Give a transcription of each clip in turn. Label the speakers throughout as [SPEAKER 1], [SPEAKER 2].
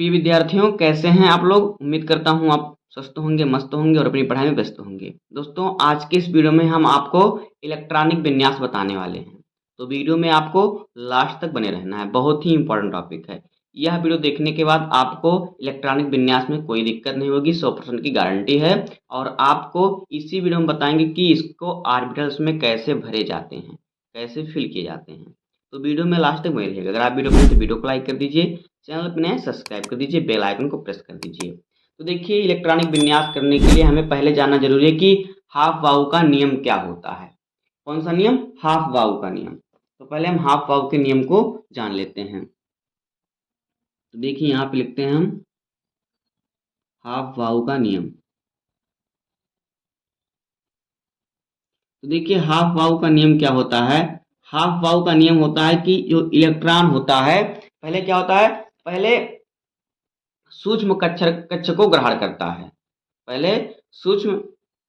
[SPEAKER 1] प्रिय विद्यार्थियों, कैसे हैं आप लोग? उम्मीद करता हूँ आप स्वस्थ होंगे, मस्त होंगे और अपनी पढ़ाई में व्यस्त होंगे। दोस्तों, आज के इस वीडियो में हम आपको इलेक्ट्रॉनिक विन्यास बताने वाले हैं। तो वीडियो में आपको लास्ट तक बने रहना है, बहुत ही इंपॉर्टेंट टॉपिक है। यह वीडियो देखने के बाद आपको इलेक्ट्रॉनिक विन्यास में कोई दिक्कत नहीं होगी, 100% की गारंटी है। और आपको इसी वीडियो में बताएंगे कि इसको ऑर्बिटल्स में कैसे भरे जाते हैं, कैसे फिल किए जाते हैं। तो वीडियो में लास्ट तक बने रहिएगा। अगर आप वीडियो पसंद तो वीडियो को लाइक कर दीजिए, चैनल पर नए सब्सक्राइब कर दीजिए, बेल आइकन को प्रेस कर दीजिए। तो देखिए, इलेक्ट्रॉनिक विन्यास करने के लिए हमें पहले जानना जरूरी है कि हाफ वाव का नियम क्या होता है। कौन सा नियम? हाफ वाव का नियम। तो पहले हम हाफ वाव के नियम को जान लेते हैं। तो देखिए, यहाँ पे लिखते हैं हम हाफ वाव का नियम। तो देखिए, हाफ वाव का नियम क्या होता है। हाफ वाव का नियम होता है कि जो इलेक्ट्रॉन होता है, पहले क्या होता है, पहले सूक्ष्म कक्ष को ग्रहण करता है। पहले सूक्ष्म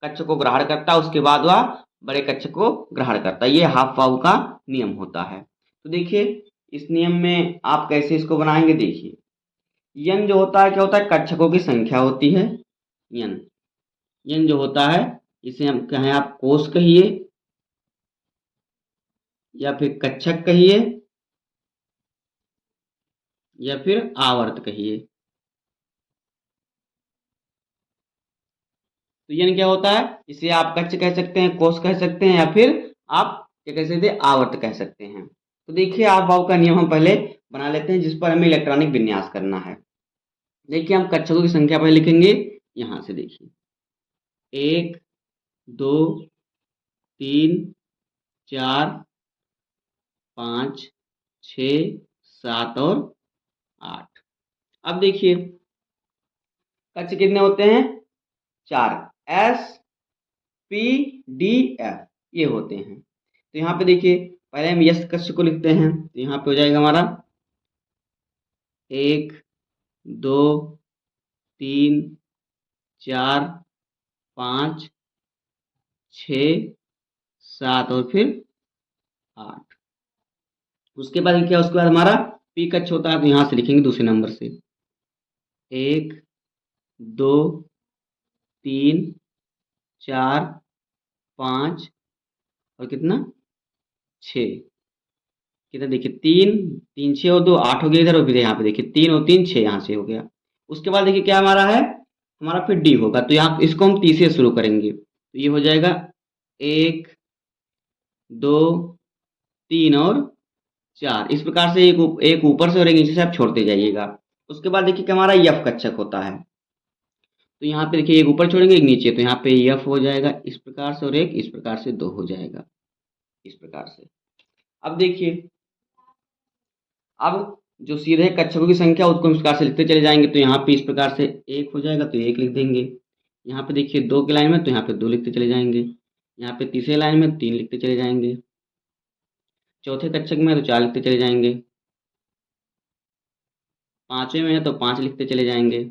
[SPEAKER 1] कक्ष को ग्रहण करता है, उसके बाद वह बड़े कक्ष को ग्रहण करता है। ये हाफ वाव का नियम होता है। तो देखिए, इस नियम में आप कैसे इसको बनाएंगे। देखिए, यन जो होता है, क्या होता है, कक्षकों की संख्या होती है। यन यन जो होता है, इसे हम कहें, आप कोष कहिए या फिर कक्षक कहिए या फिर आवर्त कहिए। तो यन क्या होता है, इसे आप कक्ष कह सकते हैं, कोष कह सकते हैं, या फिर आप क्या कह सकते हैं, आवर्त कह सकते हैं। तो देखिए, आप वाव का नियम हम पहले बना लेते हैं, जिस पर हमें इलेक्ट्रॉनिक विन्यास करना है। देखिए, हम कक्षकों की संख्या पहले लिखेंगे। यहां से देखिए, 1 2 3 4 5 6 7 और 8। अब देखिए, कक्ष कितने होते हैं? 4। एस पी डी एफ ये होते हैं। तो यहाँ पे देखिए, पहले हम यस कक्ष को लिखते हैं। तो यहाँ पे हो जाएगा हमारा 1 2 3 4 5 6 7 और फिर 8। उसके बाद क्या, उसके बाद हमारा पी कक्ष होता है। तो यहाँ से लिखेंगे दूसरे नंबर से 1 2 3 4 5 और कितना, 6। कितना, देखिए 3 3 6 और 2 8 हो गया इधर, और फिर यहाँ पे देखिए 3 और 3 6 यहाँ से हो गया। उसके बाद देखिए क्या हमारा है, हमारा फिर डी होगा। तो यहाँ इसको हम टी से शुरू करेंगे। तो ये हो जाएगा 1 2 3 और 4। इस प्रकार से एक ऊपर से और एक नीचे से आप छोड़ते जाइएगा। उसके बाद देखिए कि हमारा यफ कक्षक होता है। तो यहाँ पे देखिए, एक ऊपर छोड़ेंगे, एक नीचे। तो यहाँ पे यफ हो जाएगा इस प्रकार से, और एक इस प्रकार से 2 हो जाएगा इस प्रकार से। अब देखिए, अब जो सीधे कक्षकों की संख्या उसको हम इस प्रकार से लिखते चले जाएंगे। तो यहाँ पे इस प्रकार से 1 हो जाएगा, तो 1 लिख देंगे। यहाँ पे देखिए 2 की लाइन में, तो यहाँ पे 2 लिखते चले जाएंगे। यहाँ पे तीसरे लाइन में 3 लिखते चले जाएंगे। चौथे कक्षक में है तो 4 लिखते चले जाएंगे। पांचवें में है तो 5 लिखते चले जाएंगे।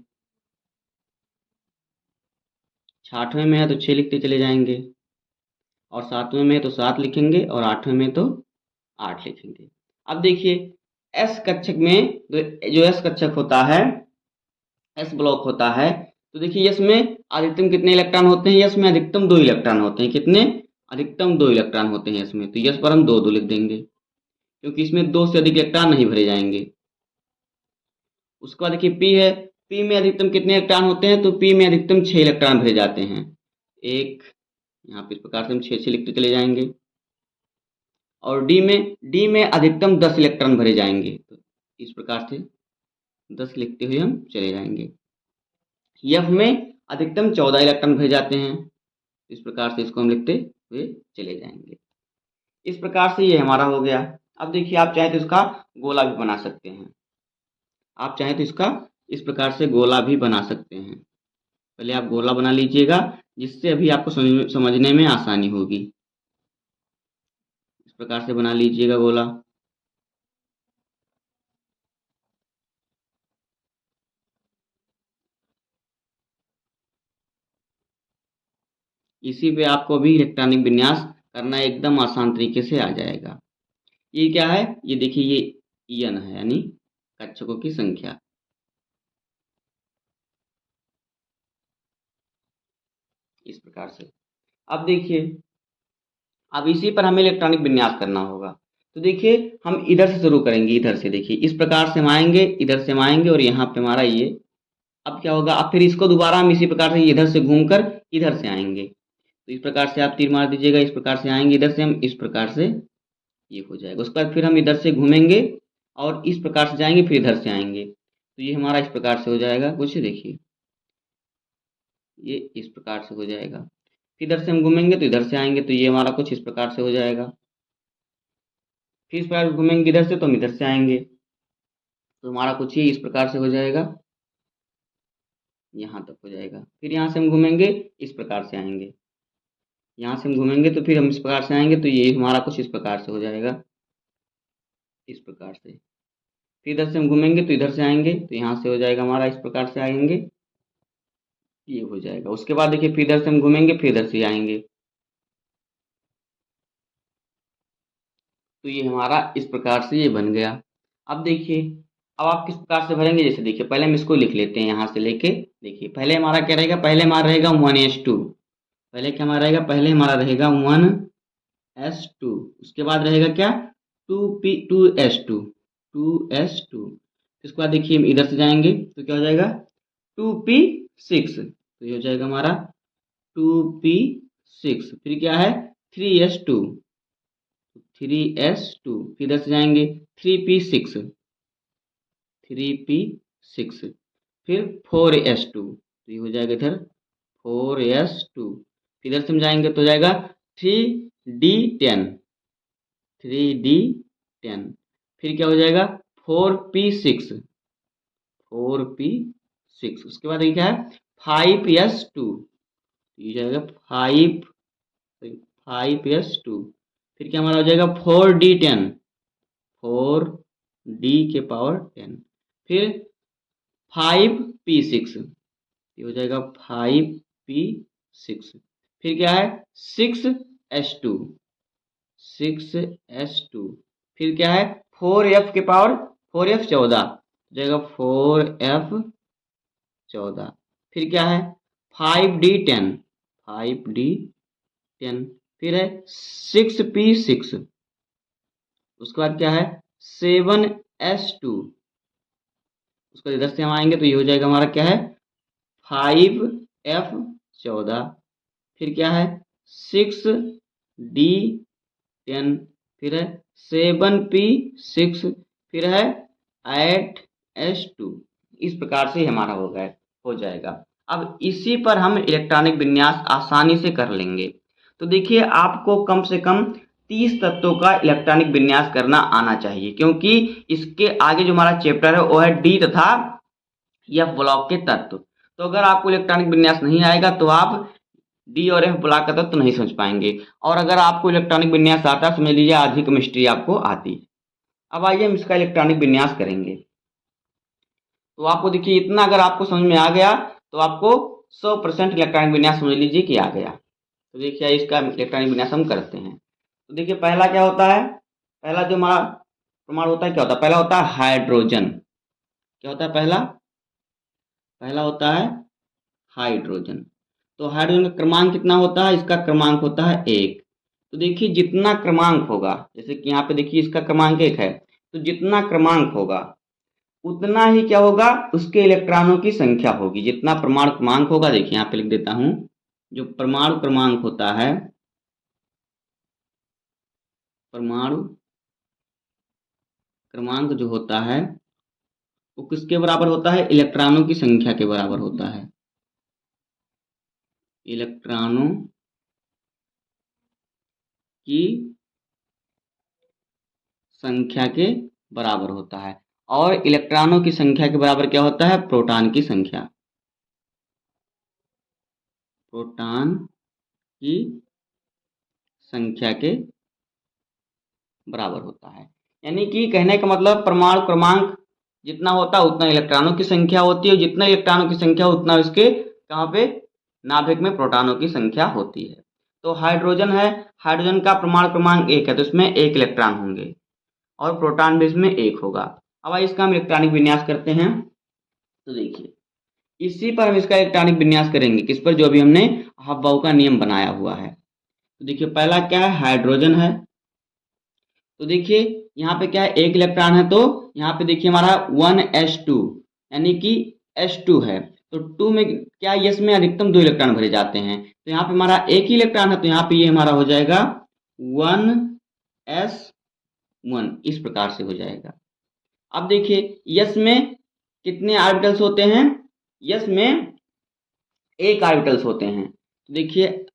[SPEAKER 1] छठवें में है तो 6 लिखते चले जाएंगे। और सातवें में है तो 7 लिखेंगे, और आठवें में तो 8 लिखेंगे। अब देखिए, एस कक्षक में जो एस कक्षक होता है, एस ब्लॉक होता है, तो देखिए यस में अधिकतम कितने इलेक्ट्रॉन होते हैं? यस में अधिकतम 2 इलेक्ट्रॉन होते हैं। कितने? अधिकतम 2 इलेक्ट्रॉन होते हैं इसमें। तो यस पर हम 2 2 लिख देंगे, क्योंकि इसमें 2 से अधिक इलेक्ट्रॉन नहीं भरे जाएंगे। उसके बाद देखिए पी है, पी में अधिकतम कितने इलेक्ट्रॉन होते हैं? तो पी में अधिकतम 6 इलेक्ट्रॉन भरे जाते हैं। एक, यहाँ पे इस प्रकार से हम 6 6 लिखते चले जाएंगे। और डी में अधिकतम 10 इलेक्ट्रॉन भरे जाएंगे। तो इस प्रकार से 10 लिखते हुए हम चले जाएंगे। एफ में अधिकतम 14 इलेक्ट्रॉन भरे जाते हैं। इस प्रकार से इसको हम लिखते हुए चले जाएंगे। इस प्रकार से ये हमारा हो गया। अब देखिए, आप चाहे तो इसका गोला भी बना सकते हैं। आप चाहे तो इसका इस प्रकार से गोला भी बना सकते हैं। पहले आप गोला बना लीजिएगा, जिससे अभी आपको समझने में आसानी होगी। इस प्रकार से बना लीजिएगा गोला। इसी पे आपको भी इलेक्ट्रॉनिक विन्यास करना एकदम आसान तरीके से आ जाएगा। ये क्या है? ये देखिए, ये एन है, यानी कक्षकों की संख्या। इस प्रकार से। अब देखिए, अब इसी पर हमें इलेक्ट्रॉनिक विन्यास करना होगा। तो देखिए हम इधर से शुरू करेंगे, इधर से देखिए इस प्रकार से हम आएंगे, इधर से हम आएंगे और यहाँ पे हमारा ये, अब क्या होगा, अब फिर इसको दोबारा हम इसी प्रकार से इधर से घूमकर इधर से आएंगे। तो इस प्रकार से आप तीर मार दीजिएगा, इस प्रकार से आएंगे इधर से हम, इस प्रकार से ये हो जाएगा। उसके बाद फिर हम इधर से घूमेंगे और इस प्रकार से जाएंगे, फिर इधर से आएंगे, तो ये हमारा इस प्रकार से हो जाएगा कुछ, देखिए ये इस प्रकार से हो जाएगा। फिर इधर से हम घूमेंगे तो इधर से आएंगे, तो ये हमारा कुछ इस प्रकार से हो जाएगा। फिर इस प्रकार घूमेंगे इधर से तो हम इधर से आएंगे, तो हमारा कुछ ये इस प्रकार से हो जाएगा, यहाँ तक हो जाएगा। फिर यहाँ से हम घूमेंगे, इस प्रकार से आएंगे, यहाँ से हम घूमेंगे तो फिर हम इस प्रकार से आएंगे, तो ये हमारा कुछ इस प्रकार से हो जाएगा, इस प्रकार से। फिर इधर से हम घूमेंगे तो इधर से आएंगे, तो यहाँ से हो जाएगा हमारा, इस प्रकार से आएंगे, ये हो जाएगा। उसके बाद देखिए फिर इधर से हम घूमेंगे, फिर इधर से आएंगे, तो ये हमारा इस प्रकार से ये बन गया। अब देखिए, अब आप किस प्रकार से भरेंगे, जैसे देखिए पहले हम इसको लिख लेते हैं यहाँ से लेके। देखिए पहले हमारा क्या रहेगा, पहले हमारा रहेगा 1s2, पहले क्या हमारा रहेगा, पहले हमारा रहेगा 1s2, उसके बाद रहेगा क्या, 2s2, 2s2। इसके बाद देखिए हम इधर से जाएंगे तो क्या हो जाएगा, 2p6, तो ये हो जाएगा हमारा 2p6। फिर क्या है, 3s2, 3s2। फिर इधर से जाएंगे 3p6, 3p6। फिर 4s2, तो ये हो जाएगा इधर 4s2। फिर इधर से हम जाएंगे तो हो जाएगा 3d10, 3d10। फिर क्या हो जाएगा, 4p6, 4p6। उसके बाद ये क्या है, 5s2, ये जाएगा 5s2। फिर क्या हमारा हो जाएगा 4d10, 4d के पावर 10। फिर 5p6, ये हो जाएगा 5p6। फिर क्या है, 6s2, 6s2। फिर क्या है, 4f के पावर 4f 14, हो जाएगा 4f14। फिर क्या है, 5d10, 5d10। फिर है 6p6। उसके बाद क्या है, 7s2। उसके बाद इधर से हम आएंगे तो ये हो जाएगा हमारा क्या है, 5f14। फिर क्या है, 6d10। फिर है 7p6। फिर है 8s2। इस प्रकार से हमारा हो जाएगा। अब इसी पर हम इलेक्ट्रॉनिक विन्यास आसानी से कर लेंगे। तो देखिए आपको कम से कम 30 तत्वों का इलेक्ट्रॉनिक विन्यास करना आना चाहिए, क्योंकि इसके आगे जो हमारा चैप्टर है वो है डी तथा एफ ब्लॉक के तत्व। तो अगर आपको इलेक्ट्रॉनिक विन्यास नहीं आएगा तो आप डी और एफ ब्लॉक का तत्व नहीं समझ पाएंगे। और अगर आपको इलेक्ट्रॉनिक विन्यास आता है, समझ लीजिए आधी केमिस्ट्री आपको आती है। अब आइए हम इसका इलेक्ट्रॉनिक विन्यास करेंगे। तो आपको देखिए इतना अगर आपको समझ में आ गया तो आपको 100% इलेक्ट्रॉनिक विन्यास समझ लीजिए कि आ गया। तो देखिए इसका इलेक्ट्रॉनिक विन्यास हम करते हैं। तो देखिए पहला क्या होता है, पहला जो हमारा परमाणु होता है क्या होता है, पहला होता है हाइड्रोजन। क्या होता है, पहला होता है हाइड्रोजन। तो हाइड्रोजन का क्रमांक कितना होता है, इसका क्रमांक होता है 1। तो देखिए जितना क्रमांक होगा, जैसे कि यहाँ पे देखिए इसका क्रमांक 1 है, तो जितना क्रमांक होगा उतना ही क्या होगा, उसके इलेक्ट्रॉनों की संख्या होगी। जितना परमाणु क्रमांक होगा, देखिए यहाँ पे लिख देता हूं, जो परमाणु क्रमांक होता है, परमाणु क्रमांक जो होता है वो किसके बराबर होता है, इलेक्ट्रॉनों की संख्या के बराबर होता है। इलेक्ट्रॉनों की संख्या के बराबर होता है। और इलेक्ट्रॉनों की संख्या के बराबर क्या होता है, प्रोटॉन की संख्या, प्रोटॉन की संख्या के बराबर होता है। यानी कि कहने का मतलब परमाणु क्रमांक जितना होता है उतना इलेक्ट्रॉनों की संख्या होती है, और जितना इलेक्ट्रॉनों की संख्या उतना उसके कहाँ पे, नाभिक में प्रोटॉनों की संख्या होती है। तो हाइड्रोजन है, हाइड्रोजन का परमाणु क्रमांक 1 है, तो इसमें 1 इलेक्ट्रॉन होंगे और प्रोटॉन भी इसमें 1 होगा। अब इसका हम इलेक्ट्रॉनिक विन्यास करते हैं। तो देखिए इसी पर हम इसका इलेक्ट्रॉनिक विन्यास करेंगे, किस पर, जो अभी हमने हब्बाउ का नियम बनाया हुआ है। तो देखिए पहला क्या है, हाइड्रोजन है। तो देखिए यहाँ पे क्या है, एक इलेक्ट्रॉन है, तो यहाँ पे देखिए हमारा 1s2 यानी कि s2 है। तो 2 में क्या है, यस में अधिकतम 2 इलेक्ट्रॉन भरे जाते हैं, तो यहाँ पे हमारा एक ही इलेक्ट्रॉन है, तो यहाँ पे ये हमारा हो जाएगा 1s1, इस प्रकार से हो जाएगा। अब देखिए यस में कितने ऑर्बिटल्स होते हैं, यस में एक ऑर्बिटल्स होते हैं। तो देखिए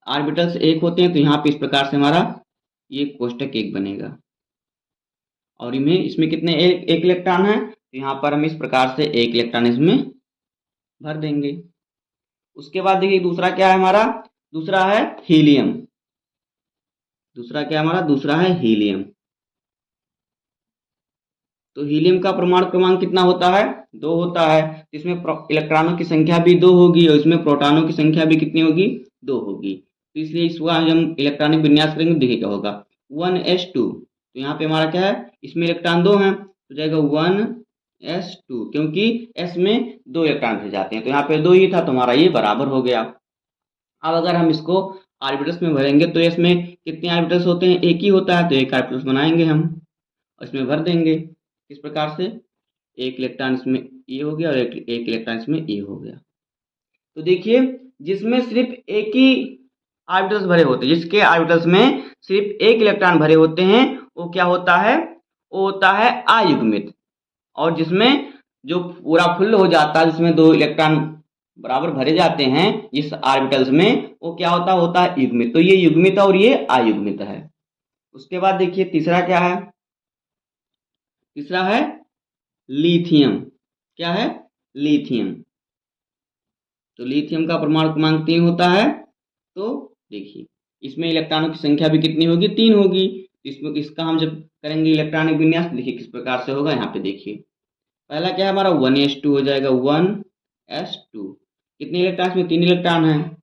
[SPEAKER 1] ऑर्बिटल्स एक होते हैं, तो यहाँ पे इस प्रकार से हमारा ये कोष्टक एक बनेगा, और इसमें कितने एक इलेक्ट्रॉन है, तो यहाँ पर हम इस प्रकार से एक इलेक्ट्रॉन इसमें भर देंगे। उसके बाद देखिए दूसरा क्या है हमारा, दूसरा है हीलियम। दूसरा क्या है हमारा, दूसरा है हीलियम। तो हीलियम का परमाणु क्रमांक कितना होता है, 2 होता है। इसमें इलेक्ट्रॉनों की संख्या भी 2 होगी, और इसमें प्रोटॉनों की संख्या भी कितनी होगी, 2 होगी। तो इसलिए इसका हम इलेक्ट्रॉनिक विन्यास करेंगे, देखिए क्या होगा, 1s2। तो यहाँ पे हमारा क्या है, इसमें इलेक्ट्रॉन 2 हैं, तो जाएगा 1s2, क्योंकि s में 2 इलेक्ट्रॉन भरे जाते हैं, तो यहाँ पे 2 ही था, तो हमारा ये बराबर हो गया। अब अगर हम इसको ऑर्बिटल्स में भरेंगे, तो इसमें कितने ऑर्बिटल्स होते हैं, एक ही होता है, तो एक ऑर्बिटल्स बनाएंगे हम और इसमें भर देंगे। इस प्रकार से एक इलेक्ट्रॉन इसमें ए हो गया, और एक इलेक्ट्रॉन इसमें ए हो गया। तो देखिए जिसमें सिर्फ एक ही ऑर्बिटल्स भरे होते हैं, जिसके ऑर्बिटल्स में सिर्फ एक इलेक्ट्रॉन भरे होते हैं, वो क्या होता है, वो होता है अयुग्मित। और जिसमें जो पूरा फुल हो जाता है, जिसमें 2 इलेक्ट्रॉन बराबर भरे जाते हैं इस ऑर्बिटल्स में, वो क्या होता है युग्मित। तो ये युग्मित और ये अयुग्मित है। उसके बाद देखिए तीसरा क्या है, तीसरा है लिथियम। क्या है, लिथियम। तो लिथियम का परमाणु क्रमांक 3 होता है। तो देखिए इसमें इलेक्ट्रॉनों की संख्या भी कितनी होगी, 3 होगी। इसमें इसका हम जब करेंगे इलेक्ट्रॉनिक विन्यास, देखिए किस प्रकार से होगा। यहाँ पे देखिए पहला क्या है हमारा 1s2 हो जाएगा, 1s2। कितने इलेक्ट्रॉन, इसमें 3 इलेक्ट्रॉन है,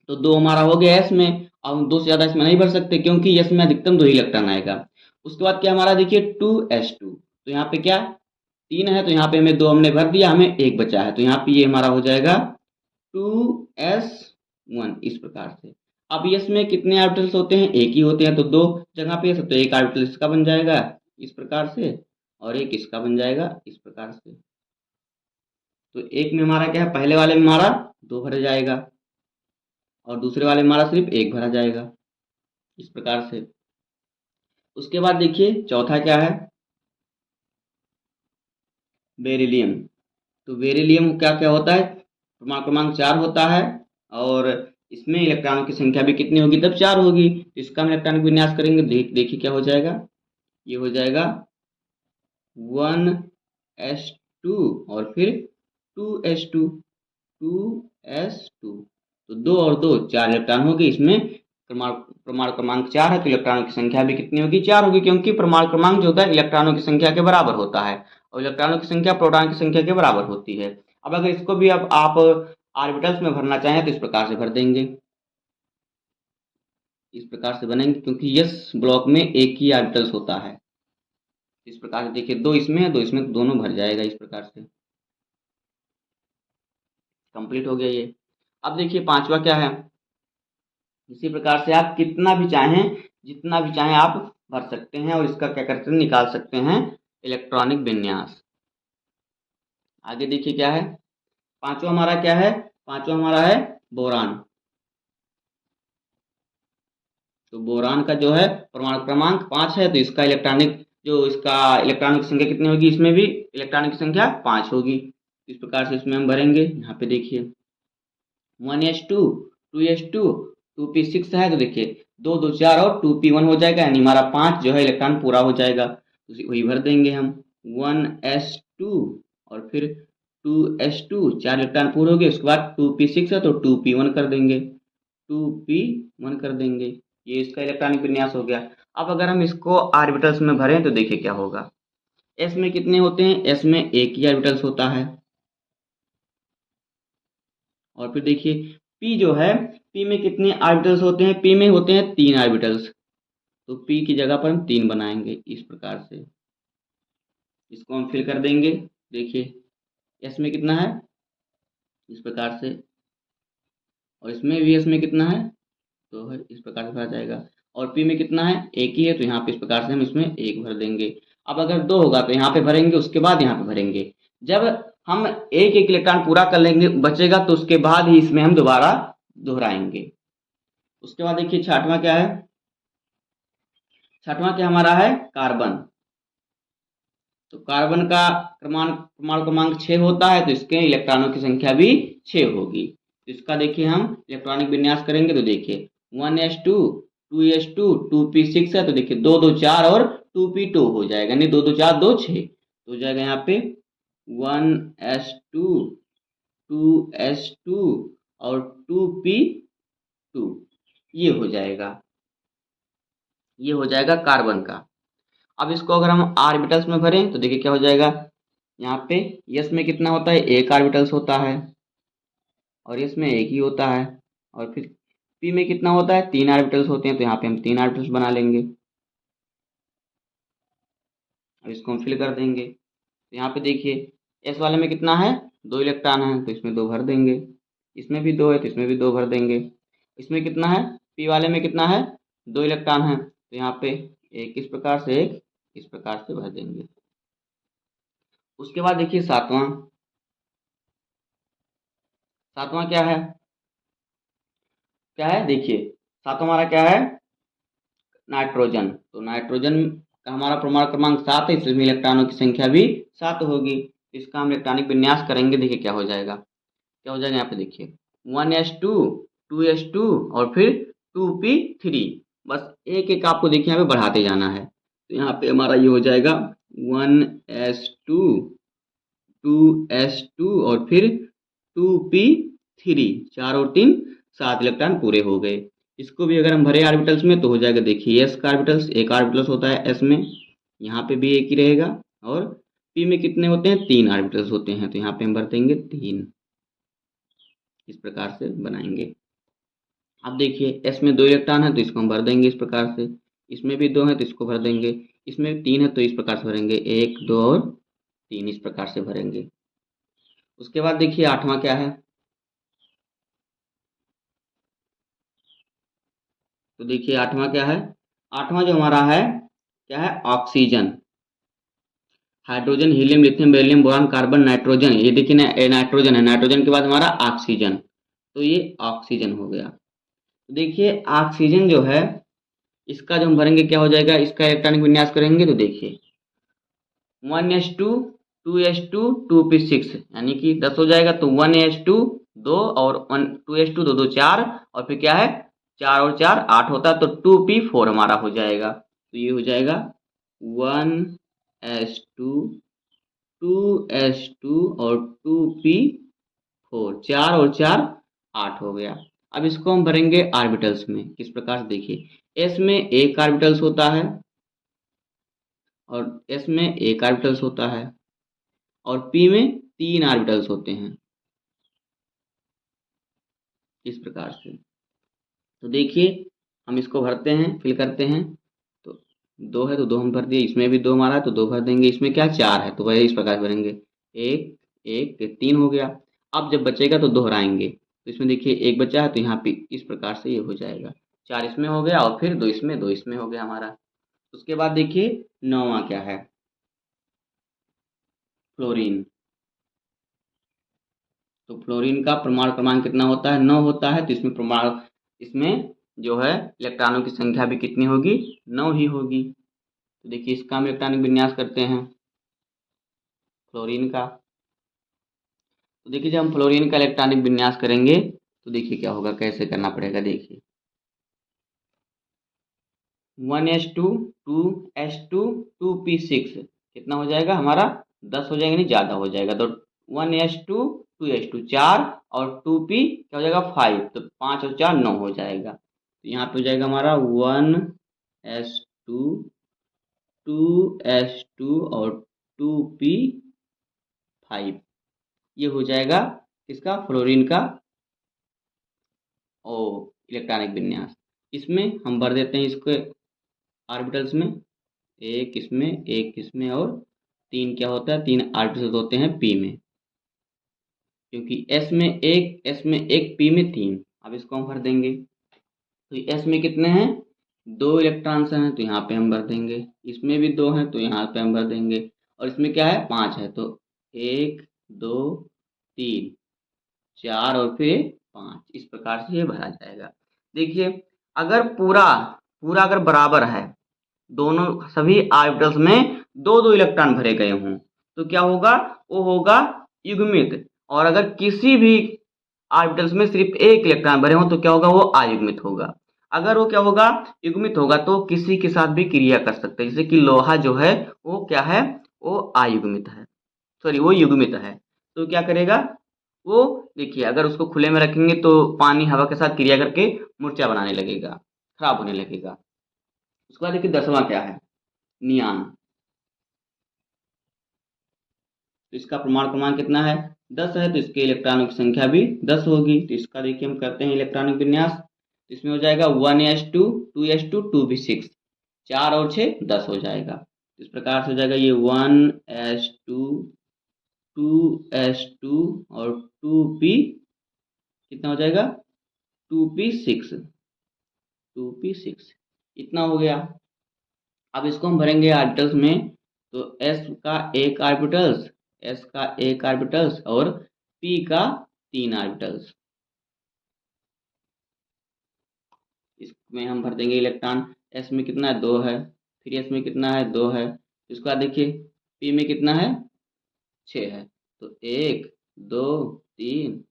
[SPEAKER 1] तो 2 हमारा हो गया एस में। अब हम 2 से ज़्यादा इसमें नहीं भर सकते, क्योंकि एस में अधिकतम 2 ही इलेक्ट्रॉन आएगा। उसके बाद क्या हमारा देखिए 2s2। तो यहाँ पे क्या 3 है, तो यहाँ पे हमें 2 हमने भर दिया, हमें 1 बचा है, तो यहाँ पे ये हमारा हो जाएगा 2s1, इस प्रकार से। अब यस में कितने ऑर्बिटल्स होते हैं, एक ही होते हैं, तो 2 जगह पे तो एक ऑर्बिटल इसका बन जाएगा इस प्रकार से, और एक इसका बन जाएगा इस प्रकार से। तो एक में हमारा क्या है, पहले वाले में हमारा 2 भर जाएगा, और दूसरे वाले में हमारा सिर्फ 1 भरा जाएगा, इस प्रकार से। उसके बाद देखिए चौथा क्या है, बेरिलियम। तो बेरिलियम क्या क्या होता है, परमाणु क्रमांक 4 होता है, और इसमें इलेक्ट्रॉनों की संख्या भी कितनी होगी, तब 4 होगी। तो इसका हम इलेक्ट्रॉनिक विन्यास करेंगे, देखिए क्या हो जाएगा, ये हो जाएगा 1s2 और फिर 2s2, 2s2। तो 2 और 2 4 इलेक्ट्रॉन होगी। इसमें परमाणु क्रमांक 4 है, तो इलेक्ट्रॉनों की संख्या भी कितनी होगी, 4 होगी, क्योंकि परमाणु क्रमांक जो होता है इलेक्ट्रॉनों की संख्या के बराबर होता है, और इलेक्ट्रॉनों की संख्या प्रोटॉन की संख्या के बराबर होती है। अब अगर इसको भी अब आप ऑर्बिटल्स में भरना चाहें, तो इस प्रकार से भर देंगे, इस प्रकार से बनेंगे, क्योंकि यस ब्लॉक में एक ही ऑर्बिटल्स होता है। इस प्रकार से देखिए 2 इसमें है, 2 इसमें, तो दोनों भर जाएगा, इस प्रकार से कंप्लीट हो गया ये। अब देखिए पांचवा क्या है, इसी प्रकार से आप कितना भी चाहें, जितना भी चाहें आप भर सकते हैं, और इसका क्या करते हैं, निकाल सकते हैं इलेक्ट्रॉनिक विन्यास। आगे देखिए क्या है, पांचवा हमारा क्या है, पांचवा हमारा है बोरान। तो बोरान का जो है परमाणु क्रमांक 5 है, तो इसका इलेक्ट्रॉनिक जो इसका इलेक्ट्रॉनों की संख्या कितनी होगी, इसमें भी इलेक्ट्रॉनों की संख्या 5 होगी। इस प्रकार से इसमें हम भरेंगे। यहाँ पे देखिए 1s2, 2s2, 2p6 है, तो देखिए 2 2 4 और 2p1 हो जाएगा, यानी हमारा 5 जो है इलेक्ट्रॉन पूरा हो जाएगा, तो वही भर देंगे हम 1s2 और फिर 2s2, 4 इलेक्ट्रॉन पूरे हो गए। उसके बाद 2p6 है, तो 2p1 कर देंगे, 2p1 कर देंगे। ये इसका इलेक्ट्रॉनिक विन्यास हो गया। अब अगर हम इसको ऑर्बिटल्स में भरें, तो देखिए क्या होगा, एस में कितने होते हैं, एस में एक ही ऑर्बिटल्स होता है, और फिर देखिए पी जो है, पी में कितने ऑर्बिटल्स होते हैं, पी में होते हैं 3 ऑर्बिटल्स, तो पी की जगह पर हम 3 बनाएंगे, इस प्रकार से इसको हम फिल कर देंगे। देखिए एस में कितना है, इस प्रकार से, और इसमें वी एस में कितना है, 2 है, इस प्रकार से भरा जाएगा। और पी में कितना है, एक ही है, तो यहाँ पे इस प्रकार से हम इसमें एक भर देंगे। अब अगर 2 होगा तो यहाँ पे भरेंगे, उसके बाद यहाँ पे भरेंगे। जब हम एक एक इलेक्ट्रॉन पूरा कर लेंगे बचेगा, तो उसके बाद ही इसमें हम दोबारा दोहराएंगे। उसके बाद देखिए छठवां क्या है, छठवां क्या हमारा है, कार्बन। तो कार्बन का परमाणु क्रमांक 6 होता है, तो इसके इलेक्ट्रॉनों की संख्या भी 6 होगी। तो इसका देखिए हम इलेक्ट्रॉनिक विन्यास करेंगे, तो देखिए 1s2 2s2 2p6 है, तो देखिए 2 2 4 और 2p2 हो जाएगा, नहीं 2 2 4 2 6, तो हो जाएगा यहाँ पे 1s2 2s2 और 2p2, ये हो जाएगा, ये हो जाएगा कार्बन का। अब इसको अगर हम ऑर्बिटल्स में भरें तो देखिए क्या हो जाएगा, यहाँ पे यस में कितना होता है, एक ऑर्बिटल्स होता है, और यस में एक ही होता है। और फिर पी में कितना होता है, 3 ऑर्बिटल्स होते हैं, तो यहाँ पे हम 3 ऑर्बिटल्स बना लेंगे। अब इसको हम फिल कर देंगे, तो यहाँ पे देखिए एस वाले में कितना है, 2 इलेक्ट्रॉन है, तो इसमें 2 भर देंगे। इसमें भी 2 है, तो इसमें भी 2 भर देंगे। इसमें कितना है, पी वाले में कितना है, 2 इलेक्ट्रॉन है, तो यहाँ पे एक इस प्रकार से, एक इस प्रकार से भर देंगे। उसके बाद देखिए सातवां, सातवां क्या है, क्या है देखिए, सातवां हमारा क्या है, नाइट्रोजन। तो नाइट्रोजन का हमारा परमाणु क्रमांक 7 है, इसमें इलेक्ट्रॉनों की संख्या भी 7 होगी। इसका हम इलेक्ट्रॉनिक विन्यास करेंगे, देखिए क्या हो जाएगा, क्या हो जाएगा, यहाँ पे देखिए 1s2 2s2 और फिर 2p3, बस एक एक आपको देखिए यहाँ पे बढ़ाते जाना है। तो यहाँ पे हमारा ये हो जाएगा 1s2 2s2 और फिर 2p3, 4 और 3 7 इलेक्ट्रॉन पूरे हो गए। इसको भी अगर हम भरे ऑर्बिटल्स में तो हो जाएगा, देखिए एस का ऑर्बिटल्स, एक ऑर्बिटल्स होता है एस में, यहाँ पे भी एक ही रहेगा। और पी में कितने होते हैं, 3 ऑर्बिटल्स होते हैं, तो यहाँ पे हम भर देंगे 3, इस प्रकार से बनाएंगे। अब देखिए एस में 2 इलेक्ट्रॉन है, तो इसको हम भर देंगे इस प्रकार से। इसमें भी 2 है, तो इसको भर देंगे। इसमें 3 है, तो इस प्रकार से भरेंगे, 1 2 और 3, इस प्रकार से भरेंगे। उसके बाद देखिए आठवां क्या है, तो देखिए आठवां क्या है, आठवां जो हमारा है क्या है, oxygen. Hydrogen, helium, lithium, beryllium, boron, carbon, nitrogen, ये देखिए नाइट्रोजन है, नाइट्रोजन के बाद हमारा ऑक्सीजन, तो ये ऑक्सीजन हो गया। तो देखिए ऑक्सीजन जो है, इसका जो हम भरेंगे क्या हो जाएगा, इसका इलेक्ट्रॉनिक विन्यास करेंगे, तो देखिए 1s2 2s2 2p6, यानी कि 10 हो जाएगा, तो 1s2 2 और 2s2 2 2 4, और फिर क्या है 4 और 4 8 होता है, तो 2p4 हमारा हो जाएगा। तो ये हो जाएगा 1s2 2s2 और 2p4, 4 और 4 8 हो गया। अब इसको हम भरेंगे ऑर्बिटल्स में, किस प्रकार से देखिए, एस में एक ऑर्बिटल्स होता है, और एस में एक ऑर्बिटल्स होता है, और पी में 3 ऑर्बिटल्स होते हैं, इस प्रकार से। तो देखिए हम इसको भरते हैं, फिल करते हैं, तो 2 है, तो 2 हम भर दिए, इसमें भी 2 हमारा है, तो 2 भर देंगे। इसमें क्या 4 है, तो वही इस प्रकार से भरेंगे, एक एक 3 हो गया। अब जब बचेगा तो दोहराएंगे, तो इसमें देखिए एक बचा है, तो यहाँ पे इस प्रकार से ये हो जाएगा, 4 इसमें हो गया, और फिर 2 इसमें 2 इसमें हो गया हमारा। उसके बाद देखिए नौवां क्या है, फ्लोरीन। तो फ्लोरीन का परमाणु क्रमांक कितना होता है, 9 होता है, तो इसमें परमाणु, इसमें जो है इलेक्ट्रॉनों की संख्या भी कितनी होगी, 9 ही होगी। तो देखिए इसका हम इलेक्ट्रॉनिक विन्यास करते हैं, फ्लोरीन का। तो देखिए जब हम फ्लोरीन का इलेक्ट्रॉनिक विन्यास करेंगे, तो देखिए क्या होगा, कैसे करना पड़ेगा, देखिए 1s2 2s2 2p6 कितना हो जाएगा हमारा, 10 हो जाएगा, नहीं ज़्यादा हो जाएगा, तो 1s2 2s2 4 और 2p क्या हो जाएगा 5, तो 5 और 4 9 हो जाएगा। तो यहाँ पे हो जाएगा हमारा 1s2 2s2 और 2p5, ये हो जाएगा इसका फ्लोरीन का ओ इलेक्ट्रॉनिक विन्यास। इसमें हम भर देते हैं इसके ऑर्बिटल्स में, एक इसमें और 3 क्या होता है, 3 ऑर्बिटल्स होते हैं पी में। क्योंकि एस में एक पी में 3। अब इसको हम भर देंगे। तो एस में कितने हैं, 2 इलेक्ट्रॉन्स हैं तो यहाँ पे हम भर देंगे। इसमें भी 2 हैं तो यहाँ पे हम भर देंगे। और इसमें क्या है, 5 है तो 1 2 3 4 और फिर 5। इस प्रकार से ये भरा जाएगा। देखिए, अगर पूरा पूरा अगर बराबर है, दोनों सभी ऑर्बिटल्स में दो दो इलेक्ट्रॉन भरे गए हों, तो क्या होगा, वो होगा युग्मित। और अगर किसी भी ऑर्बिटल्स में सिर्फ एक इलेक्ट्रॉन भरे हों तो क्या होगा, वो अयुग्मित होगा। अगर वो क्या होगा, युग्मित होगा तो किसी के साथ भी क्रिया कर सकते हैं। जैसे कि लोहा जो है वो क्या है, वो अयुग्मित है, सॉरी वो युग्मित है। तो क्या करेगा वो, देखिए अगर उसको खुले में रखेंगे तो पानी हवा के साथ क्रिया करके मूर्छा बनाने लगेगा, खराब होने लगेगा। उसके बाद देखिए 10वां क्या है, नियान। तो इसका परमाणु क्रमांक कितना है, 10 है, तो इसके इलेक्ट्रॉनों की संख्या भी 10 होगी। तो इसका देखिए हम करते हैं इलेक्ट्रॉनिक विन्यास। तो इसमें हो जाएगा 1s2 2s2 2p6, 4 और 6 10 हो जाएगा। इस प्रकार से हो जाएगा ये 1s2 2s2 और 2p कितना हो जाएगा, 2p6 2p6 इतना हो गया। अब इसको हम भरेंगे ऑर्बिटल्स में। तो एस का एक ऑर्बिटल्स और पी का 3 ऑर्बिटल्स, इसमें हम भर देंगे इलेक्ट्रॉन। एस में कितना है, 2 है, फिर एस में कितना है, 2 है। इसके बाद देखिए पी में कितना है, 6 है। तो 1 2 3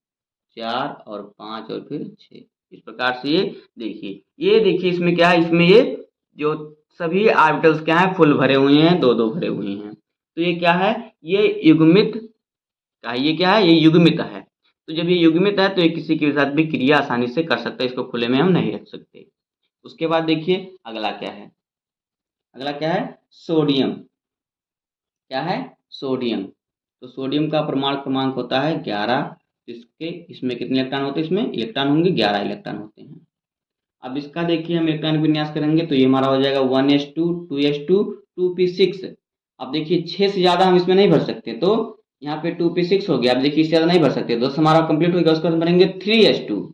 [SPEAKER 1] 4 और 5 और फिर 6। इस प्रकार से ये देखिए इसमें क्या है, इसमें ये जो सभी ऑर्बिटल्स क्या है, फुल भरे हुए हैं, दो दो भरे हुए हैं। तो ये क्या है, ये युग्मित का, ये क्या है, ये युग्मित है। तो जब ये युग्मित है तो ये किसी के साथ भी क्रिया आसानी से कर सकता है, इसको खुले में हम नहीं रख सकते। उसके बाद देखिए अगला क्या है, अगला क्या है, सोडियम। क्या है, सोडियम। तो सोडियम का परमाणु क्रमांक होता है 11। इसके इसमें कितने इलेक्ट्रॉन होते हैं, इसमें इलेक्ट्रॉन होंगे 11 इलेक्ट्रॉन होते हैं। अब इसका देखिए हम इलेक्ट्रॉनिक विन्यास करेंगे तो ये हमारा हो जाएगा 1s2 2s2 2p6। अब देखिए 6 से ज़्यादा हम इसमें नहीं भर सकते, तो यहाँ पे 2p6 हो गया। अब देखिए इससे ज़्यादा नहीं भर सकते, 10 हमारा कंप्लीट हो गया। उसके बाद हम भरेंगे 3s2।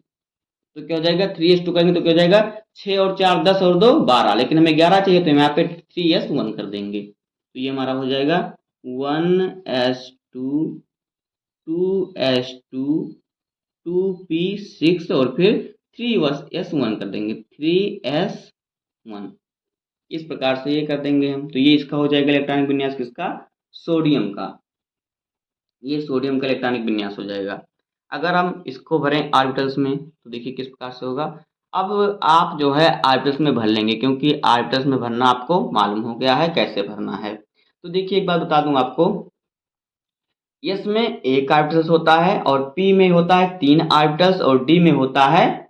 [SPEAKER 1] तो क्या हो जाएगा, 3s2 करेंगे तो क्या हो जाएगा, 6 और 4 10 और 2 12, लेकिन हमें 11 चाहिए तो हम यहाँ पे 3s1 कर देंगे। तो ये हमारा हो जाएगा 1s2 2s2 2p6 और फिर 3s1 कर देंगे, 3s1। इस प्रकार से ये कर देंगे हम। तो ये इसका हो जाएगा इलेक्ट्रॉनिक विन्यास किसका, सोडियम का। ये सोडियम का इलेक्ट्रॉनिक विन्यास हो जाएगा। अगर हम इसको भरें ऑर्बिटल्स में तो देखिए किस प्रकार से होगा। अब आप जो है ऑर्बिटल्स में भर लेंगे, क्योंकि ऑर्बिटल्स में भरना आपको मालूम हो गया है कैसे भरना है। तो देखिए एक बात बता दूं आपको, एस में एक ऑर्बिटल्स होता है और पी में होता है 3 ऑर्बिटल्स और डी में होता है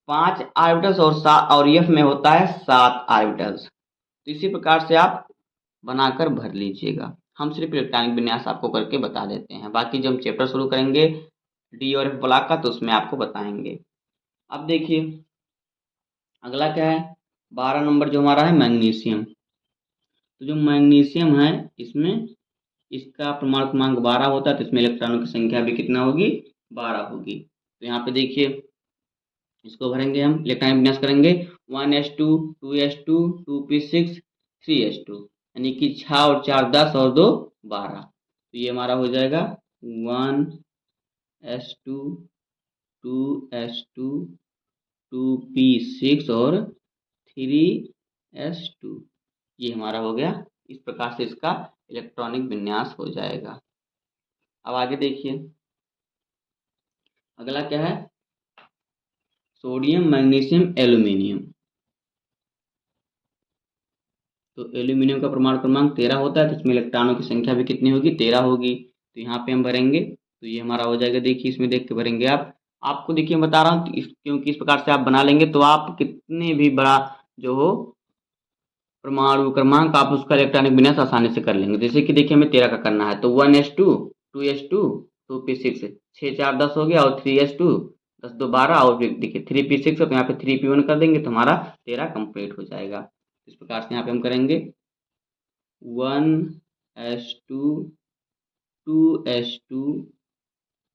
[SPEAKER 1] 5 ऑर्बिटल्स और एफ में होता है 7 ऑर्बिटल्स। तो इसी प्रकार से आप बनाकर भर लीजिएगा। हम सिर्फ इलेक्ट्रॉनिक विन्यास आपको करके बता देते हैं, बाकी जब हम चैप्टर शुरू करेंगे डी और एफ ब्लॉक का तो उसमें आपको बताएंगे। अब देखिए अगला क्या है, 12 नंबर जो हमारा है मैग्नीशियम। तो जो मैग्नीशियम है इसमें इसका परमाणु क्रमांक 12 होता है, तो इसमें इलेक्ट्रॉनों की संख्या भी कितना होगी, 12 होगी। तो यहाँ पे देखिए इसको भरेंगे हम, इलेक्ट्रॉनिक विन्यास करेंगे 1s2 2s2 2p6 3s2, यानी कि 6 और 4 10 और 2 12। तो ये हमारा हो जाएगा 1s2 2s2 2p6 और 3s2। ये हमारा हो गया। इस प्रकार से इसका इलेक्ट्रॉनिक विन्यास हो जाएगा। अब आगे देखिए अगला क्या है, सोडियम मैग्नीशियम एल्यूमिनियम। तो एल्यूमिनियम का परमाणु क्रमांक 13 होता है, तो इसमें इलेक्ट्रॉनों की संख्या भी कितनी होगी, 13 होगी। तो यहाँ पे हम भरेंगे तो ये हमारा हो जाएगा। देखिए इसमें देख के भरेंगे आप, आपको देखिए मैं बता रहा हूँ क्योंकि इस प्रकार से आप बना लेंगे तो आप कितने भी बड़ा जो हो परमाणु क्रमांक आप उसका इलेक्ट्रॉनिक विन्यास आसानी से कर लेंगे। जैसे कि देखिए हमें 13 का करना है तो 1s2 2s2 2p6, 6 4 10 हो गया और 3s2 10 2 12 और फिर देखिए 3p6 है तो यहाँ पे 3p1 कर देंगे तो हमारा 13 कंप्लीट हो जाएगा। इस प्रकार से यहाँ पे हम करेंगे 1s2 2s2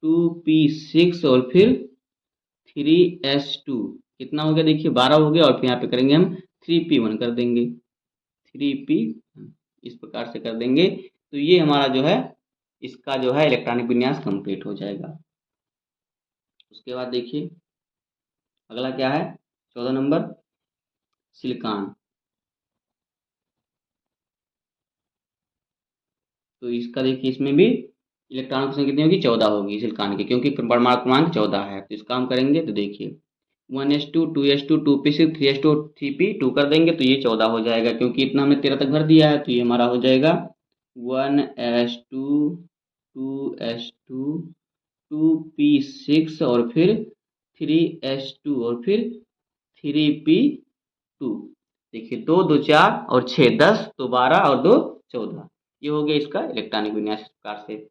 [SPEAKER 1] 2p6 और फिर 3s2 कितना हो गया देखिए 12 हो गया, और फिर यहाँ पे करेंगे हम 3p1 कर देंगे, 3p इस प्रकार से कर देंगे। तो ये हमारा जो है इसका जो है इलेक्ट्रॉनिक विन्यास कंप्लीट हो जाएगा। उसके बाद देखिए अगला क्या है, 14 नंबर सिलिकॉन। तो इसका देखिए इसमें भी इलेक्ट्रॉनों की संख्या कितनी होगी, 14 होगी सिलिकॉन की, क्योंकि परमाणु क्रमांक 14 है। तो इसका हम करेंगे तो देखिए 1s2 2s2 2p6 3s2 3p2 कर देंगे तो ये 14 हो जाएगा, क्योंकि इतना हमने 13 तक भर दिया है। तो ये हमारा हो जाएगा 1s2 2s2 2p6 और फिर 3s2 और फिर 3p2। देखिए 2 2 4 और 6 10, तो 12 और 2 14। ये हो गया इसका इलेक्ट्रॉनिक विन्यास इस प्रकार से।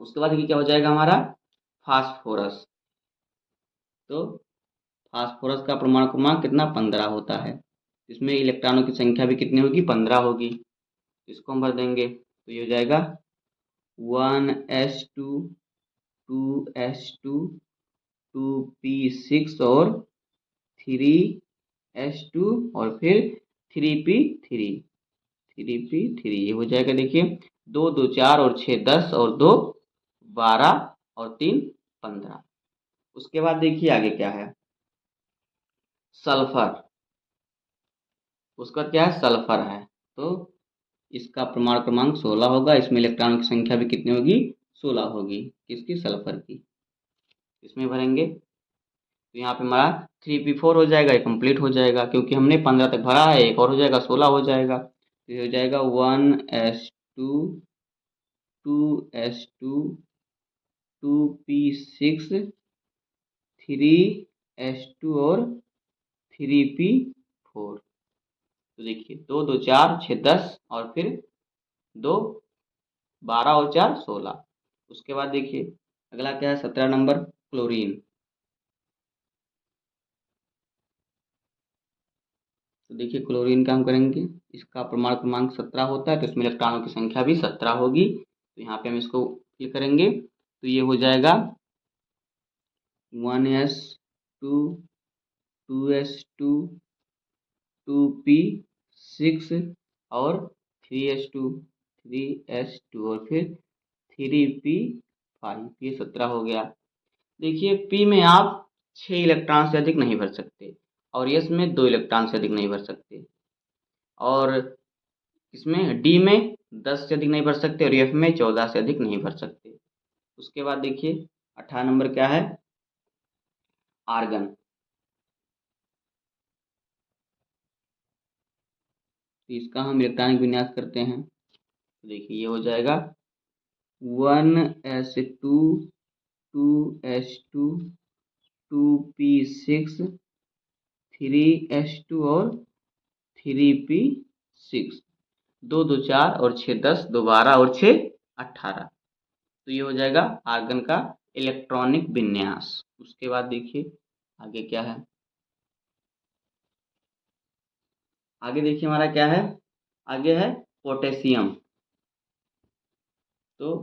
[SPEAKER 1] उसके बाद देखिए क्या हो जाएगा हमारा फास्फोरस। तो फास्फोरस का परमाणु क्रमांक कितना 15 होता है, इसमें इलेक्ट्रॉनों की संख्या भी कितनी होगी 15 होगी। इसको हम भर देंगे तो ये हो जाएगा 1s2 2s2 2p6 और 3s2 और फिर 3p3 3p3। ये हो जाएगा देखिए 2 2 4 और 6 10 और 2 12 और 3 15। उसके बाद देखिए आगे क्या है, सल्फर। उसका क्या है, सल्फर है। तो इसका परमाणु क्रमांक 16 होगा, इसमें इलेक्ट्रॉनों की संख्या भी कितनी होगी 16 होगी, किसकी, सल्फर की। इसमें भरेंगे तो यहाँ पे हमारा 3p4 हो जाएगा, ये कंप्लीट हो जाएगा, क्योंकि हमने 15 तक भरा है, एक और हो जाएगा 16 हो जाएगा। तो ये हो जाएगा 1s2 2s2 2p6 3s2 और 3p4। तो देखिए 2 2 4 6 10 और फिर 2 12 और 4 16। उसके बाद देखिए अगला क्या है, 17 नंबर क्लोरीन। तो देखिए क्लोरीन का हम करेंगे, इसका परमाणु क्रमांक 17 होता है, तो इसमें इलेक्ट्रॉनों की संख्या भी 17 होगी। तो यहाँ पे हम इसको फिल करेंगे तो ये हो जाएगा 1s2 2s2 2p6 और 3s2 और फिर 3p5। ये 17 हो गया। देखिए पी में आप 6 इलेक्ट्रॉन से अधिक नहीं भर सकते, और यस में 2 इलेक्ट्रॉन से अधिक नहीं भर सकते, और इसमें डी में 10 से अधिक नहीं भर सकते, और एफ में 14 से अधिक नहीं भर सकते। उसके बाद देखिए 18 नंबर क्या है, आर्गन। तो इसका हम इलेक्ट्रॉनिक विन्यास करते हैं तो देखिए ये हो जाएगा 1s2 2s2 2p6 3s2 और 3p6। 2 2 4 और 6 10, 2 12 और 6 18। तो ये हो जाएगा आर्गन का इलेक्ट्रॉनिक विन्यास। उसके बाद देखिए आगे क्या है, आगे देखिए हमारा क्या है, आगे है पोटेशियम। तो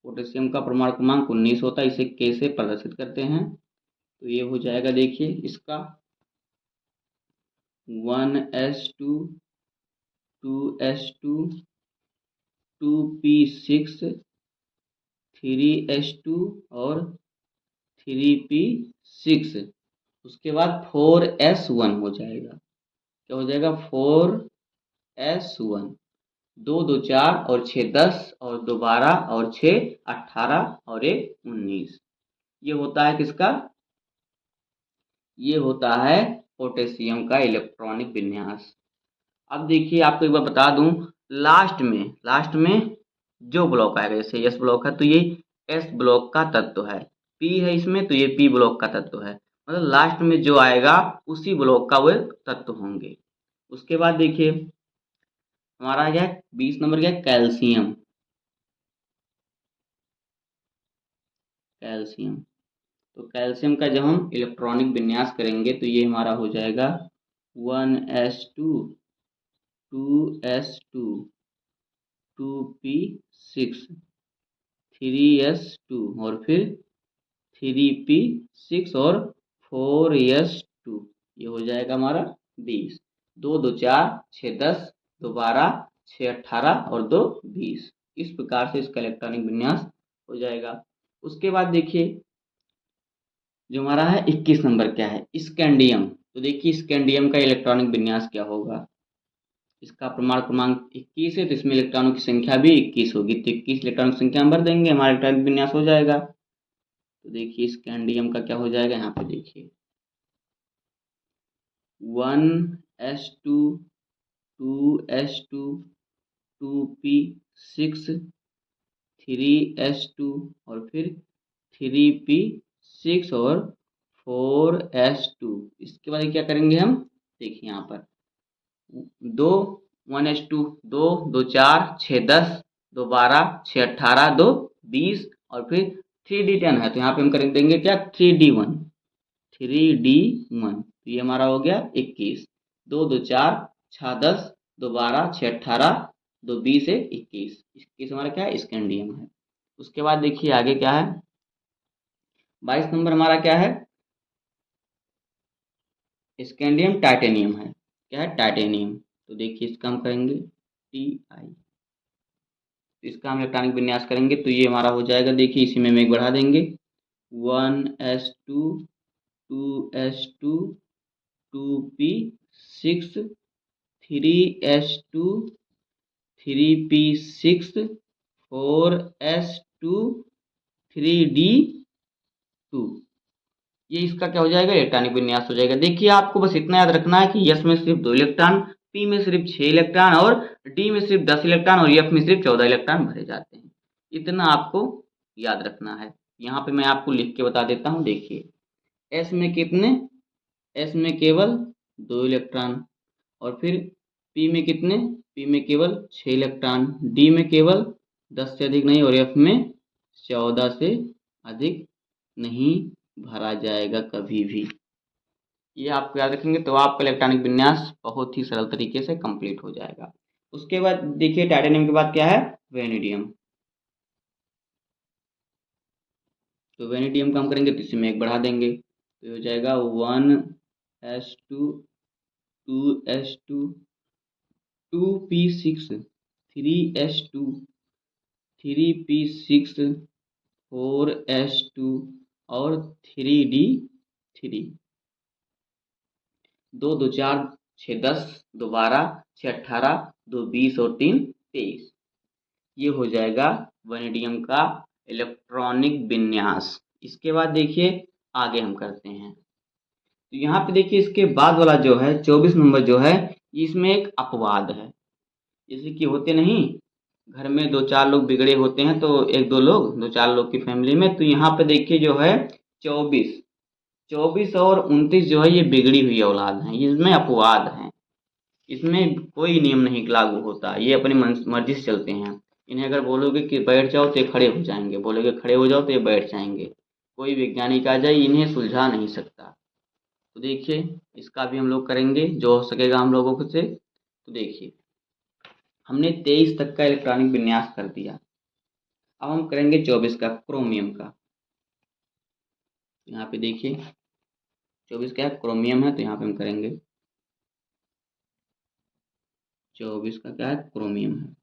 [SPEAKER 1] पोटेशियम का परमाणु क्रमांक 19 होता है, इसे के से प्रदर्शित करते हैं। तो ये हो जाएगा देखिए इसका 1s2 2s2 2p6 3s2 और 3p6। उसके बाद 4s1 हो जाएगा, क्या हो जाएगा 4s1। 2 2 4 और 6 10 और 2 12 और 6 18 और 1 19। ये होता है किसका, ये होता है पोटेशियम का इलेक्ट्रॉनिक विन्यास। अब देखिए आपको एक बार बता दूं, लास्ट में जो ब्लॉक आएगा, जैसे एस ब्लॉक है तो ये एस ब्लॉक का तत्व है, पी है इसमें तो ये पी ब्लॉक का तत्व है, मतलब लास्ट में जो आएगा उसी ब्लॉक का वो तत्व होंगे। उसके बाद देखिए हमारा क्या 20 नंबर क्या है, कैल्शियम। कैल्शियम, तो कैल्शियम का जब हम इलेक्ट्रॉनिक विन्यास करेंगे तो ये हमारा हो जाएगा 1s2 2s2 2p6 3s2 और फिर 3p6 और 4s2, ये हो जाएगा हमारा 20। 2 2 4 6 10, 2 12 6 18 और 2 20। इस प्रकार से इसका इलेक्ट्रॉनिक विन्यास हो जाएगा। उसके बाद देखिए जो हमारा है 21 नंबर क्या है, स्कैंडियम। तो देखिए स्कैंडियम का इलेक्ट्रॉनिक विन्यास क्या होगा। इसका प्रमाण क्रमांक 21 है, तो इसमें इलेक्ट्रॉनों की संख्या भी 21 होगी। तो 21 इलेक्ट्रॉनिक संख्या हम भर देंगे, हमारा इलेक्ट्रॉनिक विन्यास हो जाएगा। तो देखिए स्कैंडियम का क्या हो जाएगा, यहाँ पे देखिए 1s2 2s2 2p6 3s2 और फिर 3p6 और 4s2। इसके बाद क्या करेंगे हम, देखिए यहाँ पर 2 1s2 2 2 4 6 10 2 12 6 18 2 20 और फिर 3d10 है, तो यहाँ पे हम कर देंगे क्या 3d1 तो ये हमारा हो गया 21। 2 2 4 6 10 2 12 6 18 2 20 है 21। 21 हमारा क्या है, स्कैंडियम है। उसके बाद देखिए आगे क्या है, 22 नंबर हमारा क्या है, स्कैंडियम टाइटेनियम है। क्या है, टाइटेनियम। तो देखिए इसका हम करेंगे Ti, इसका हम इलेक्ट्रॉनिक विन्यास करेंगे तो ये हमारा हो जाएगा। देखिए इसी में हम एक बढ़ा देंगे 1s2 2s2 2p6 3s2 3p6 4s2 3d2, ये इसका क्या हो जाएगा, इलेक्ट्रॉनिक विन्यास हो जाएगा। देखिए आपको बस इतना याद रखना है कि s में सिर्फ 2 इलेक्ट्रॉन, p में सिर्फ 6 इलेक्ट्रॉन और d में सिर्फ 10 इलेक्ट्रॉन और f में सिर्फ 14 इलेक्ट्रॉन भरे जाते हैं। इतना आपको याद रखना है। यहाँ पे मैं आपको लिख के बता देता हूँ। देखिए s में कितने, s में केवल 2 इलेक्ट्रॉन और फिर p में कितने, p में केवल 6 इलेक्ट्रॉन, d में केवल 10 से अधिक नहीं और f में 14 से अधिक नहीं भरा जाएगा कभी भी। ये आप याद रखेंगे तो आपका इलेक्ट्रॉनिक विन्यास बहुत ही सरल तरीके से कंप्लीट हो जाएगा। उसके बाद देखिए टाइटेनियम के बाद क्या है, वेनेडियम। तो वेनेडियम का हम करेंगे तो इसी में एक बढ़ा देंगे तो हो जाएगा 1s2 2s2 2p6 3s2 3p6 4s2 और 3d3। 2 2 4 6 10 2 12 6 18 2 20 और 3 23, ये हो जाएगा वेनेडियम का इलेक्ट्रॉनिक विन्यास। इसके बाद देखिए आगे हम करते हैं। तो यहाँ पे देखिए इसके बाद वाला जो है 24 नंबर जो है, इसमें एक अपवाद है। जैसे कि होते नहीं घर में 2-4 लोग बिगड़े होते हैं, तो 1-2 लोग 2-4 लोग की फैमिली में, तो यहाँ पे देखिए जो है 24 और 29 जो है ये बिगड़ी हुई औलाद हैं, इसमें अपवाद हैं। इसमें कोई नियम नहीं लागू होता, ये अपनी मर्जी से चलते हैं। इन्हें अगर बोलोगे कि बैठ जाओ तो ये खड़े हो जाएंगे, बोलोगे खड़े हो जाओ तो ये बैठ जाएंगे। कोई वैज्ञानिक आ जाए इन्हें सुलझा नहीं सकता। तो देखिए इसका भी हम लोग करेंगे जो हो सकेगा हम लोगों से। तो देखिए हमने 23 तक का इलेक्ट्रॉनिक विन्यास कर दिया, अब हम करेंगे 24 का, क्रोमियम का। यहाँ पे देखिए 24 क्या है, क्रोमियम है, तो यहाँ पे हम करेंगे 24 का क्या है, क्रोमियम है।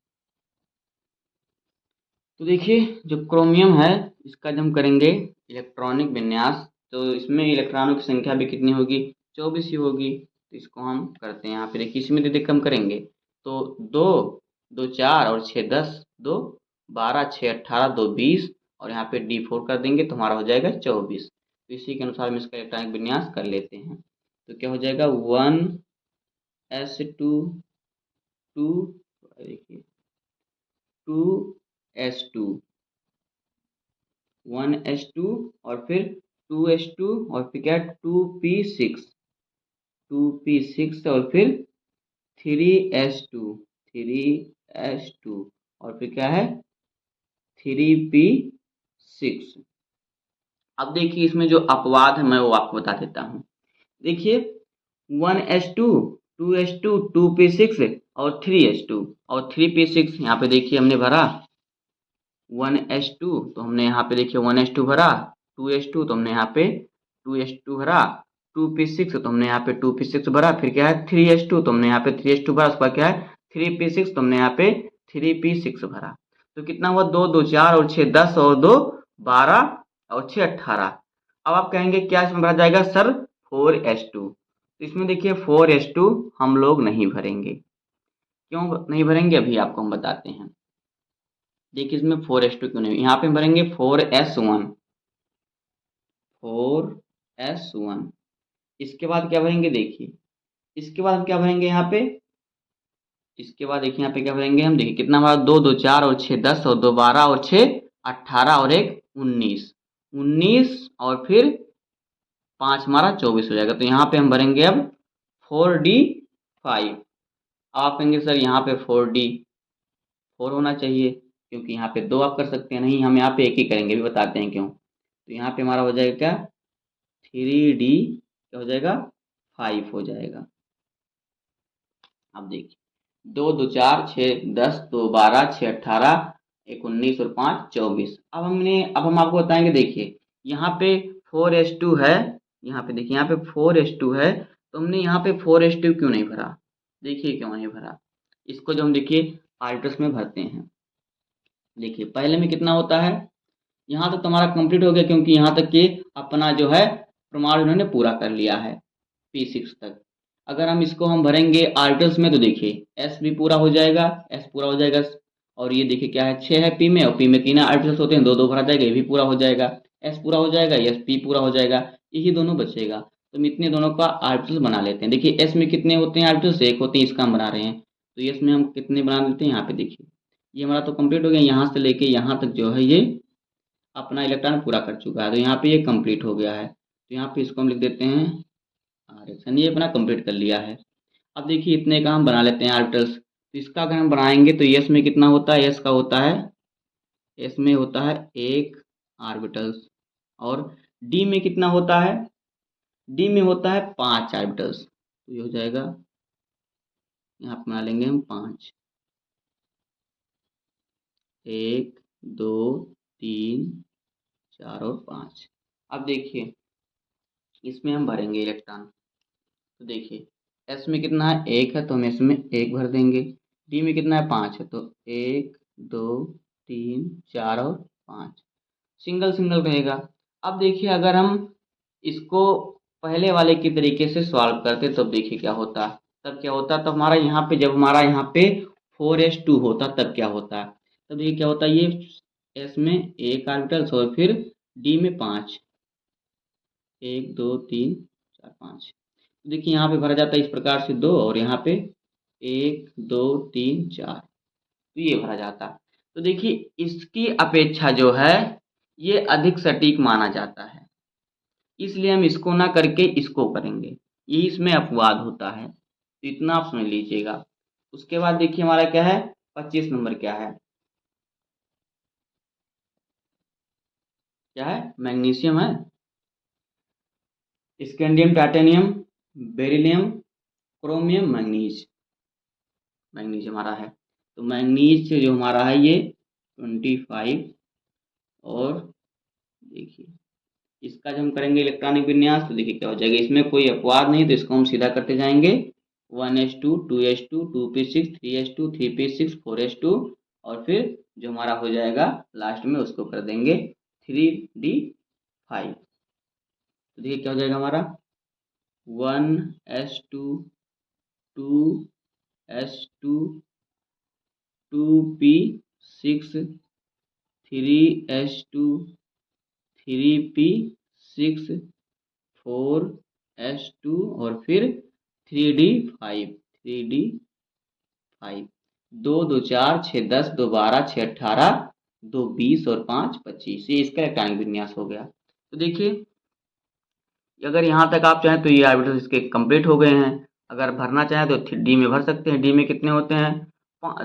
[SPEAKER 1] तो देखिए जो क्रोमियम है इसका जब हम करेंगे इलेक्ट्रॉनिक विन्यास तो इसमें इलेक्ट्रॉनों की संख्या भी कितनी होगी, 24 ही होगी। तो इसको हम करते हैं, यहाँ पे देखिए इसमें देख हम करेंगे तो 2 2 4 और 6 10 2 12 6 18 2 20 और यहाँ पे D4 कर देंगे तो हमारा हो जाएगा 24। तो इसी के अनुसार हम इसका इलेक्ट्रॉनिक विन्यास कर लेते हैं। तो क्या हो जाएगा 1s2 2 देखिए 2s2 1s2 और फिर 2s2 और फिर क्या 2p6 और फिर 3s2 और फिर क्या है 3p6। अब देखिए इसमें जो अपवाद है मैं वो आपको बता देता हूँ। देखिए 1s2 2s2 2p6 और 3s2 और 3p6, यहाँ पे देखिए हमने भरा 1s2 तो हमने यहाँ पे देखिए 1s2 भरा, 2s2 तो हमने यहाँ पे 2s2 भरा, 2p6 तो हमने यहाँ पे 2p6 भरा, फिर क्या है 3s2 तो हमने यहाँ पे 3s2 भरा, उसके बाद क्या है 3p6 तो हमने यहाँ पे 3p6 भरा। तो कितना हुआ 2 2 4 और 6 10 और 2 12 और 6 18। अब आप कहेंगे क्या इसमें भरा जाएगा सर 4s2। तो इसमें देखिए 4s2 हम लोग नहीं भरेंगे। क्यों नहीं भरेंगे अभी आपको हम बताते हैं। देखिए इसमें 4s2 क्यों नहीं, यहाँ पे हम भरेंगे 4s1, 4s1। इसके बाद क्या भरेंगे देखिए, इसके बाद हम क्या भरेंगे यहाँ पे, इसके बाद देखिए यहाँ पे क्या भरेंगे हम, देखिए कितना हमारा 2 2 4 और 6 10 और 2 12 और 6 18 और 1 19, 19 और फिर 5 हमारा 24 हो जाएगा। तो यहाँ पे हम भरेंगे अब 4d5। आप कहेंगे सर यहाँ पे 4 होना चाहिए क्योंकि यहाँ पे 2 आप कर सकते हैं, नहीं हम यहाँ पे एक ही करेंगे, भी बताते हैं क्यों। तो यहाँ पे हमारा हो जाएगा क्या 3d क्या हो जाएगा 5 हो जाएगा। अब देखिए 2 2 4 6 10 2 12 6 18 1 19 और 5 24। अब हम आपको बताएंगे देखिए यहाँ पे 4s2 है, यहाँ पे देखिए यहाँ पे 4s2 है, तो हमने यहाँ पे 4s2 क्यों नहीं भरा, देखिए क्यों नहीं भरा। इसको जो हम देखिए आर्टस में भरते हैं, देखिए पहले में कितना होता है, यहाँ तक तो हमारा कंप्लीट हो गया क्योंकि यहाँ तक कि अपना जो है प्रमाण उन्होंने पूरा कर लिया है p6 तक। अगर हम इसको हम भरेंगे आर्टल्स में तो देखिए एस भी पूरा हो जाएगा, एस पूरा हो जाएगा, और ये देखिए क्या है 6 है पी में, और पी में 3 आर्टल्स होते हैं, 2 2 भरा जाएगा, ये भी पूरा हो जाएगा, एस पूरा हो जाएगा, एस पी पूरा हो जाएगा, यही दोनों बचेगा। तो हम इतने दोनों का आर्टल्स बना लेते हैं। देखिए एस में कितने होते हैं आर्टल्स, एक होते हैं, इसका हम बना रहे हैं, तो एस में हम कितने बना लेते हैं, यहाँ पे देखिए ये हमारा तो कंप्लीट हो गया, यहाँ से लेके यहाँ तक जो है ये अपना इलेक्ट्रॉन पूरा कर चुका है, तो यहाँ पे ये कंप्लीट हो गया है। तो यहाँ पे इसको हम लिख देते हैं आरएक्सन, ये अपना कंप्लीट कर लिया है। अब देखिए इतने का हम बना लेते हैं ऑर्बिटल्स, तो इसका अगर हम बनाएंगे तो यस में कितना होता है, यस का होता है, एस में होता है एक ऑर्बिटल्स, और डी में कितना होता है, डी में होता है 5 ऑर्बिटल्स। तो ये हो जाएगा, यहाँ पे बना लेंगे हम 5, 1 2 3 4 और 5। अब देखिए इसमें हम भरेंगे इलेक्ट्रॉन, तो देखिए एस में कितना है एक है, तो हम इसमें एक भर देंगे, डी में कितना है 5 है, तो 1 2 3 4 और 5, सिंगल सिंगल रहेगा। अब देखिए अगर हम इसको पहले वाले की तरीके से सॉल्व करते तब देखिए क्या होता, तब क्या होता, तब हमारा यहाँ पे जब हमारा यहाँ पे 4s2 होता तब क्या होता, तब देखिए क्या होता, ये एस में एक ऑर्बिटल्स और फिर डी में 5, 1 2 3 4 5। देखिए यहाँ पे भरा जाता है इस प्रकार से 2, और यहाँ पे 1 2 3 4, तो ये भरा जाता। तो देखिए इसकी अपेक्षा जो है ये अधिक सटीक माना जाता है, इसलिए हम इसको ना करके इसको करेंगे, यही इसमें अपवाद होता है, तो इतना आप समझ लीजिएगा। उसके बाद देखिए हमारा क्या है 25 नंबर क्या है, क्या है मैग्नीशियम है, scandium titanium beryllium chromium manganese, manganese हमारा है। तो मैग्नीज जो हमारा है ये 25, और देखिए इसका जब हम करेंगे इलेक्ट्रॉनिक विन्यास तो देखिए क्या हो जाएगा, इसमें कोई अपवाद नहीं, तो इसको हम सीधा करते जाएंगे 1s2 2s2 2p6 3s2 3p6 4s2, और फिर जो हमारा हो जाएगा लास्ट में उसको कर देंगे 3d5। तो देखिए क्या हो जाएगा हमारा 1s2 2s2 2p6 3s2 3p6 4s2 और फिर 3d5, 3d5, 2 2 4 6 10 2 12 6 18 2 20 और 5 25, ये इसका इलेक्ट्रॉनिक विन्यास हो गया। तो देखिए अगर यहाँ तक आप चाहें तो ये ऑर्बिटल्स इसके कंप्लीट हो गए हैं, अगर भरना चाहें तो डी में भर सकते हैं। डी में कितने होते हैं,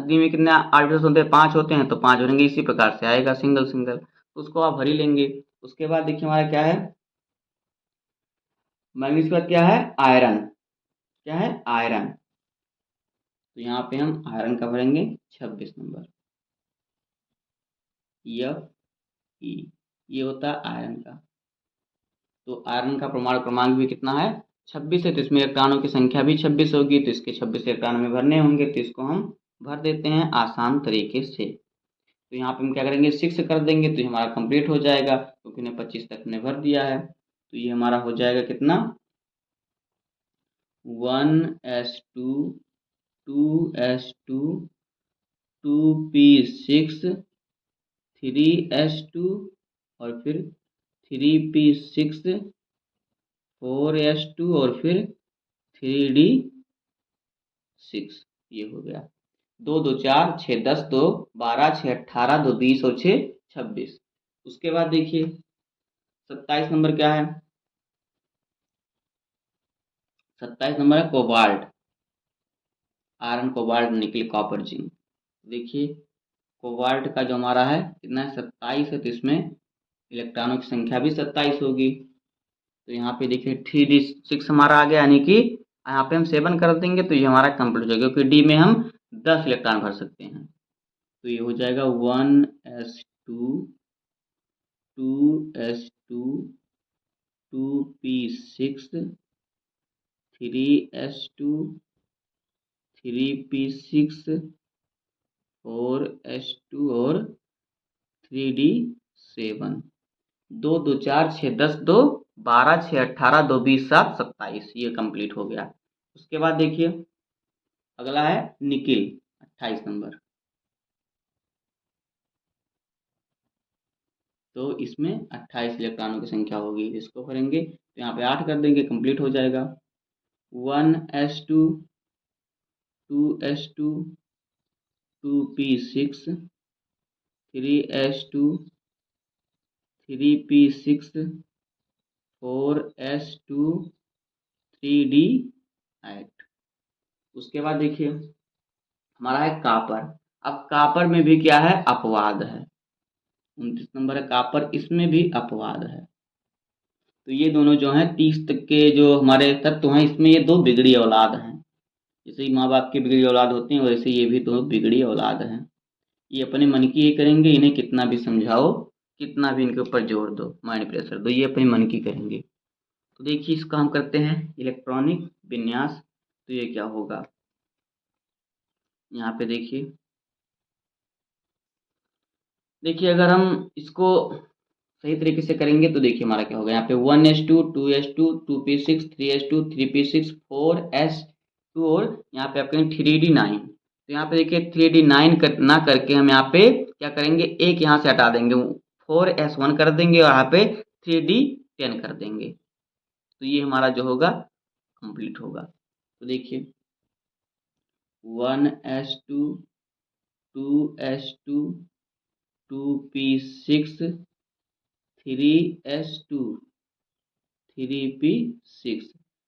[SPEAKER 1] डी में कितने ऑर्बिटल्स होते हैं 5 होते हैं, तो 5 भरेंगे, इसी प्रकार से आएगा सिंगल सिंगल, तो उसको आप भर ही लेंगे। उसके बाद देखिए हमारा क्या है मैग्नीज के बाद क्या है आयरन, क्या है आयरन, तो यहाँ पे हम आयरन का भरेंगे 26 नंबर, एफ ई, ये होता है आयरन का। तो आयरन का परमाणु क्रमांक भी कितना है? 26 है। तो इसमें इलेक्ट्रॉनों की संख्या भी 26 होगी, तो इसके 26 इलेक्ट्रॉन में भरने होंगे, तो इसको हम भर देते हैं आसान तरीके से। तो यहाँ पे हम क्या करेंगे, 6 कर देंगे तो ये हमारा कंप्लीट हो जाएगा, क्योंकि हमने 25 तक हमने भर दिया है। तो ये हमारा हो जाएगा कितना, 1s2 2s2 2p6 3s2 और फिर 3p6 4s2 और फिर 3d6। ये हो गया। 2 2 4 6 10 2 12 6 18 2 20 और 6 26। उसके बाद देखिए 27 नंबर क्या है? 27 नंबर है cobalt, iron cobalt nickel copper zinc. देखिए कोबाल्ट का जो हमारा है कितना है, 27 है, तो इसमें इलेक्ट्रॉनों की संख्या भी 27 होगी। तो यहाँ पे देखिए 3d6 हमारा आ गया, यानी कि यहाँ पे हम 7 कर देंगे तो ये हमारा कंप्लीट हो जाएगा, क्योंकि डी में हम 10 इलेक्ट्रॉन भर सकते हैं। तो ये हो जाएगा 1s2 2s2 2p6 3s2 3p6 4s2 और 3d7। 2 2 4 6 10 2 12 6 18 2 20 7 27, ये कंप्लीट हो गया। उसके बाद देखिए अगला है निकिल, 28 नंबर। तो इसमें 28 इलेक्ट्रॉनों की संख्या होगी, इसको करेंगे तो यहाँ पे 8 कर देंगे, कंप्लीट हो जाएगा। 1s2 2s2 2p6 3s2 3p6 4s2 3d8। उसके बाद देखिए हमारा है कापर। अब कापर में भी क्या है, अपवाद है। 29 नंबर है कापर, इसमें भी अपवाद है। तो ये दोनों जो हैं 30 तक के जो हमारे तत्व हैं, इसमें ये दो बिगड़ी औलाद हैं। जैसे ही माँ बाप की बिगड़ी औलाद होती हैं, वैसे ये भी दो बिगड़ी औलाद हैं। ये अपने मन की ये करेंगे, इन्हें कितना भी समझाओ, कितना भी इनके ऊपर जोर दो, माइंड प्रेशर दो, ये अपने मन की करेंगे। तो देखिए इसका हम करते हैं इलेक्ट्रॉनिक विन्यास। तो ये क्या होगा, यहाँ पे देखिए देखिए अगर हम इसको सही तरीके से करेंगे तो देखिए हमारा क्या होगा, यहाँ पे 1s2 2s2 2p6 3s2 3p6 4s2 और यहाँ पे आप करेंगे 3d9। तो यहाँ पे देखिए 3d9 ना करके हम यहाँ पे क्या करेंगे, एक यहाँ से हटा देंगे, 4s1 कर देंगे और यहाँ पे 3d10 कर देंगे। तो ये हमारा जो होगा कंप्लीट होगा। तो देखिए 1s2 2s2 2p6 3s2 3p6।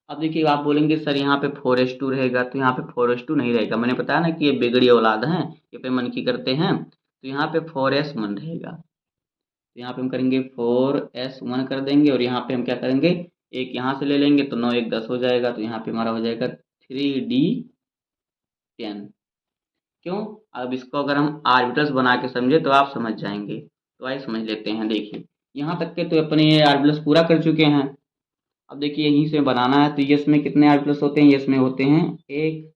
[SPEAKER 1] अब देखिए आप बोलेंगे सर यहाँ पे 4s2 रहेगा, तो यहाँ पे 4s2 नहीं रहेगा। मैंने बताया ना कि ये बिगड़ी औलाद हैं, ये पे मन की करते हैं। तो यहाँ पे 4s1 रहेगा। तो यहाँ पे हम करेंगे 4s1 कर देंगे और यहाँ पे हम क्या करेंगे, एक यहाँ से ले लेंगे तो 9 1 10 हो जाएगा। तो यहाँ पे हमारा हो जाएगा 3d10। क्यों, अब इसको अगर हम आर्बिटल्स बना के समझे तो आप समझ जाएंगे। तो आइए समझ लेते हैं। देखिए यहाँ तक के तो अपने ये आर्बिटल्स पूरा कर चुके हैं। अब देखिए यहीं से बनाना है। तो यस में कितने आर्बिटल्स होते हैं, यस में होते हैं एक,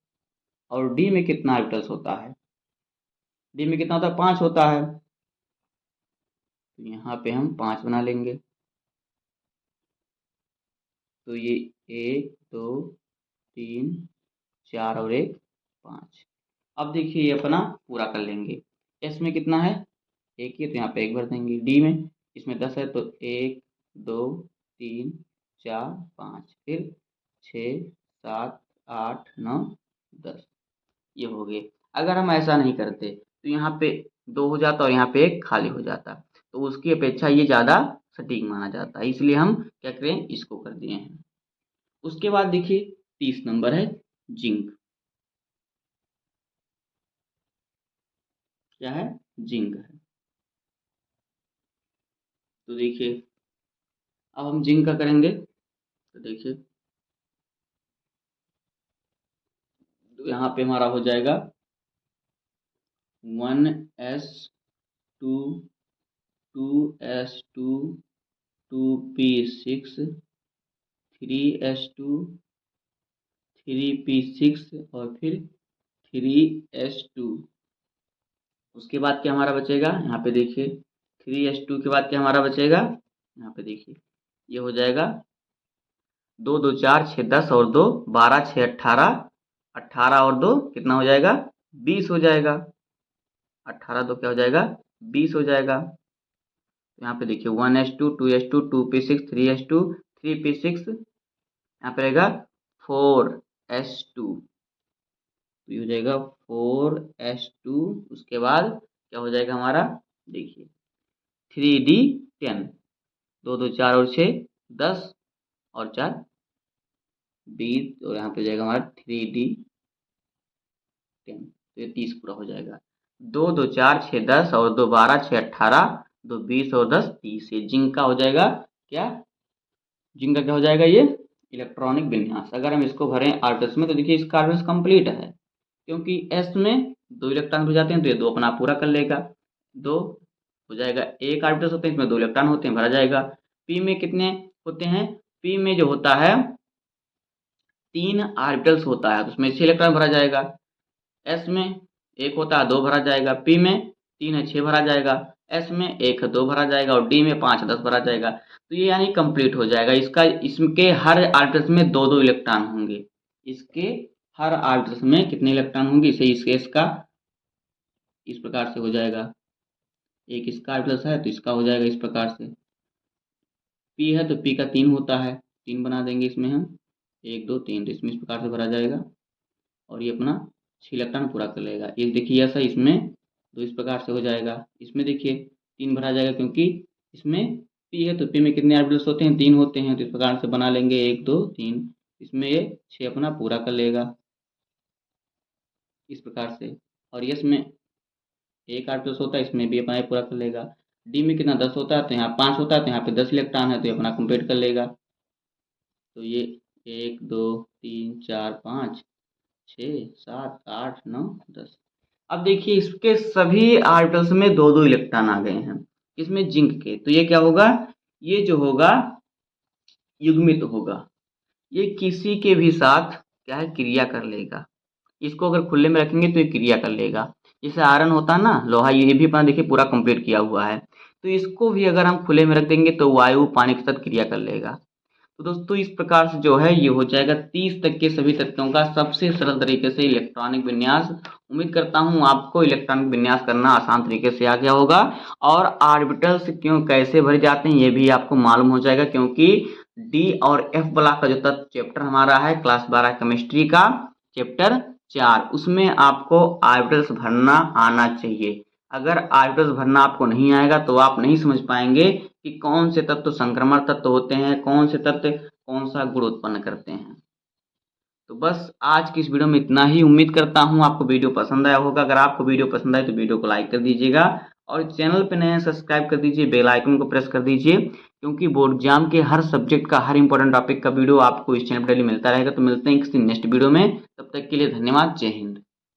[SPEAKER 1] और डी में कितना आर्बिटल्स होता है, डी में कितना होता है, 5 होता है। तो यहाँ पे हम 5 बना लेंगे। तो ये 1 2 3 4 और एक 5। अब देखिए ये अपना पूरा कर लेंगे। एस में कितना है, एक ही है, तो यहाँ पे एक भर देंगे। डी में इसमें 10 है, तो 1 2 3 4 5 फिर 6 7 8 9 10, ये हो गए। अगर हम ऐसा नहीं करते तो यहाँ पे 2 हो जाता और यहाँ पे एक खाली हो जाता, तो उसकी अपेक्षा ये ज़्यादा सटीक माना जाता है, इसलिए हम क्या करें, इसको कर दिए हैं। उसके बाद देखिए 30 नंबर है जिंक। क्या है, जिंक है। तो देखिए अब हम जिंक का करेंगे। तो देखिए तो यहाँ पे हमारा हो जाएगा 1s2 2s2 2p6 3s2 3p6 और फिर 3s2। उसके बाद क्या हमारा बचेगा, यहाँ पे देखिए 3s2 के बाद क्या हमारा बचेगा, यहाँ पे देखिए ये हो जाएगा 2 2 4 6 10 और 2 12 6 18, 18 और 2 कितना हो जाएगा 20 हो जाएगा। 18 2 क्या हो जाएगा 20 हो जाएगा। यहाँ पे देखिए 1s2 2s2 2p6 3s2 3p6, यहाँ पे रहेगा 4s2, तो ये हो जाएगा 4s2। उसके बाद क्या हो जाएगा हमारा, देखिए 3d10, 2 2 4 और 6 10 और 4 20, और यहाँ पे जाएगा हमारा 3d10, तो ये 30 पूरा हो जाएगा। 2 2 4 6 10 और 2 12 6 18, 2 20 और 10 30, ये जिंक का हो जाएगा क्या, जिंक का क्या हो जाएगा ये इलेक्ट्रॉनिक विन्यास। अगर हम इसको भरें आर्बिटल्स में तो देखिए इसका आर्बिटल्स कंप्लीट है, क्योंकि एस में 2 इलेक्ट्रॉन हो जाते हैं तो ये 2 अपना पूरा कर लेगा, 2 हो जाएगा। एक आर्बिटल्स होते हैं इसमें 2 इलेक्ट्रॉन होते हैं, भरा जाएगा। पी में कितने होते हैं, पी में जो होता है 3 आर्बिटल्स होता है तो उसमें 6 इलेक्ट्रॉन भरा जाएगा। एस में 1 होता है 2 भरा जाएगा, पी में 3 है 6 भरा जाएगा, एस में 1 है 2 भरा जाएगा और डी में 5 है 10 भरा जाएगा। तो ये यानी कंप्लीट हो जाएगा इसका। इसके हर आर्बिटल्स में 2 2 इलेक्ट्रॉन होंगे, इसके हर आर्बिटल्स में कितने इलेक्ट्रॉन होंगे, इसे इस केस का इस प्रकार से हो जाएगा। एक इसका आर्बिटल्स है तो इसका हो जाएगा इस प्रकार से। पी है तो पी का 3 होता है, 3 बना देंगे इसमें हम, 1 2 3, तो इसमें इस प्रकार से भरा जाएगा और ये अपना 6 इलेक्ट्रॉन पूरा कर लेगा। ये देखिए ऐसा इसमें 2 इस प्रकार से हो जाएगा। इसमें देखिए 3 भरा जाएगा क्योंकि इसमें पी है तो पी में कितने आर्बिटल्स होते हैं 3 होते हैं, तो इस प्रकार से बना लेंगे 1 2 3, इसमें ये 6 अपना पूरा कर लेगा इस प्रकार से। और यस में 1 आर्बिटल्स होता है, इसमें भी अपना ये पूरा कर लेगा। डी में कितना 10 होता है तो यहाँ 5 होता है तो यहाँ पे 10 इलेक्ट्रॉन है तो ये अपना कंप्लीट कर लेगा। तो ये 1 2 3 4 5 6 7 8 9 10। अब देखिए इसके सभी आर्बिटल्स में 2 2 इलेक्ट्रॉन आ गए हैं, इसमें जिंक के, तो ये क्या होगा, ये जो होगा युग्मित होगा, ये किसी के भी साथ क्या है क्रिया कर लेगा। इसको अगर खुले में रखेंगे तो ये क्रिया कर लेगा। जैसे आयरन होता है ना, लोहा, ये भी अपना देखिए पूरा कंप्लीट किया हुआ है, तो इसको भी अगर हम खुले में रख देंगे तो वायु पानी के साथ क्रिया कर लेगा। तो दोस्तों इस प्रकार से जो है ये हो जाएगा 30 तक के सभी तत्वों का सबसे सरल तरीके से इलेक्ट्रॉनिक विन्यास। उम्मीद करता हूँ आपको इलेक्ट्रॉनिक विन्यास करना आसान तरीके से आ गया होगा, और ऑर्बिटल्स क्यों कैसे भरे जाते हैं ये भी आपको मालूम हो जाएगा, क्योंकि डी और एफ ब्लॉक का जो तत्व चैप्टर हमारा है क्लास 12 केमिस्ट्री का चैप्टर 4, उसमें आपको ऑर्बिटल्स भरना आना चाहिए। अगर ऑर्बिटल्स भरना आपको नहीं आएगा तो आप नहीं समझ पाएंगे कि कौन से तत्व संक्रमण तत्व होते हैं, कौन से तत्व कौन सा गुण उत्पन्न करते हैं। तो बस आज की इस वीडियो में इतना ही। उम्मीद करता हूँ आपको वीडियो पसंद आया होगा। अगर आपको वीडियो पसंद आए तो वीडियो को लाइक कर दीजिएगा, और चैनल पे नए हैं सब्सक्राइब कर दीजिए, बेल आइकन को प्रेस कर दीजिए, क्योंकि बोर्ड एग्जाम के हर सब्जेक्ट का हर इंपॉर्टेंट टॉपिक का वीडियो आपको इस चैनल पर डेली मिलता रहेगा। तो मिलते हैं किसी नेक्स्ट वीडियो में, तब तक के लिए धन्यवाद, जय हिंद।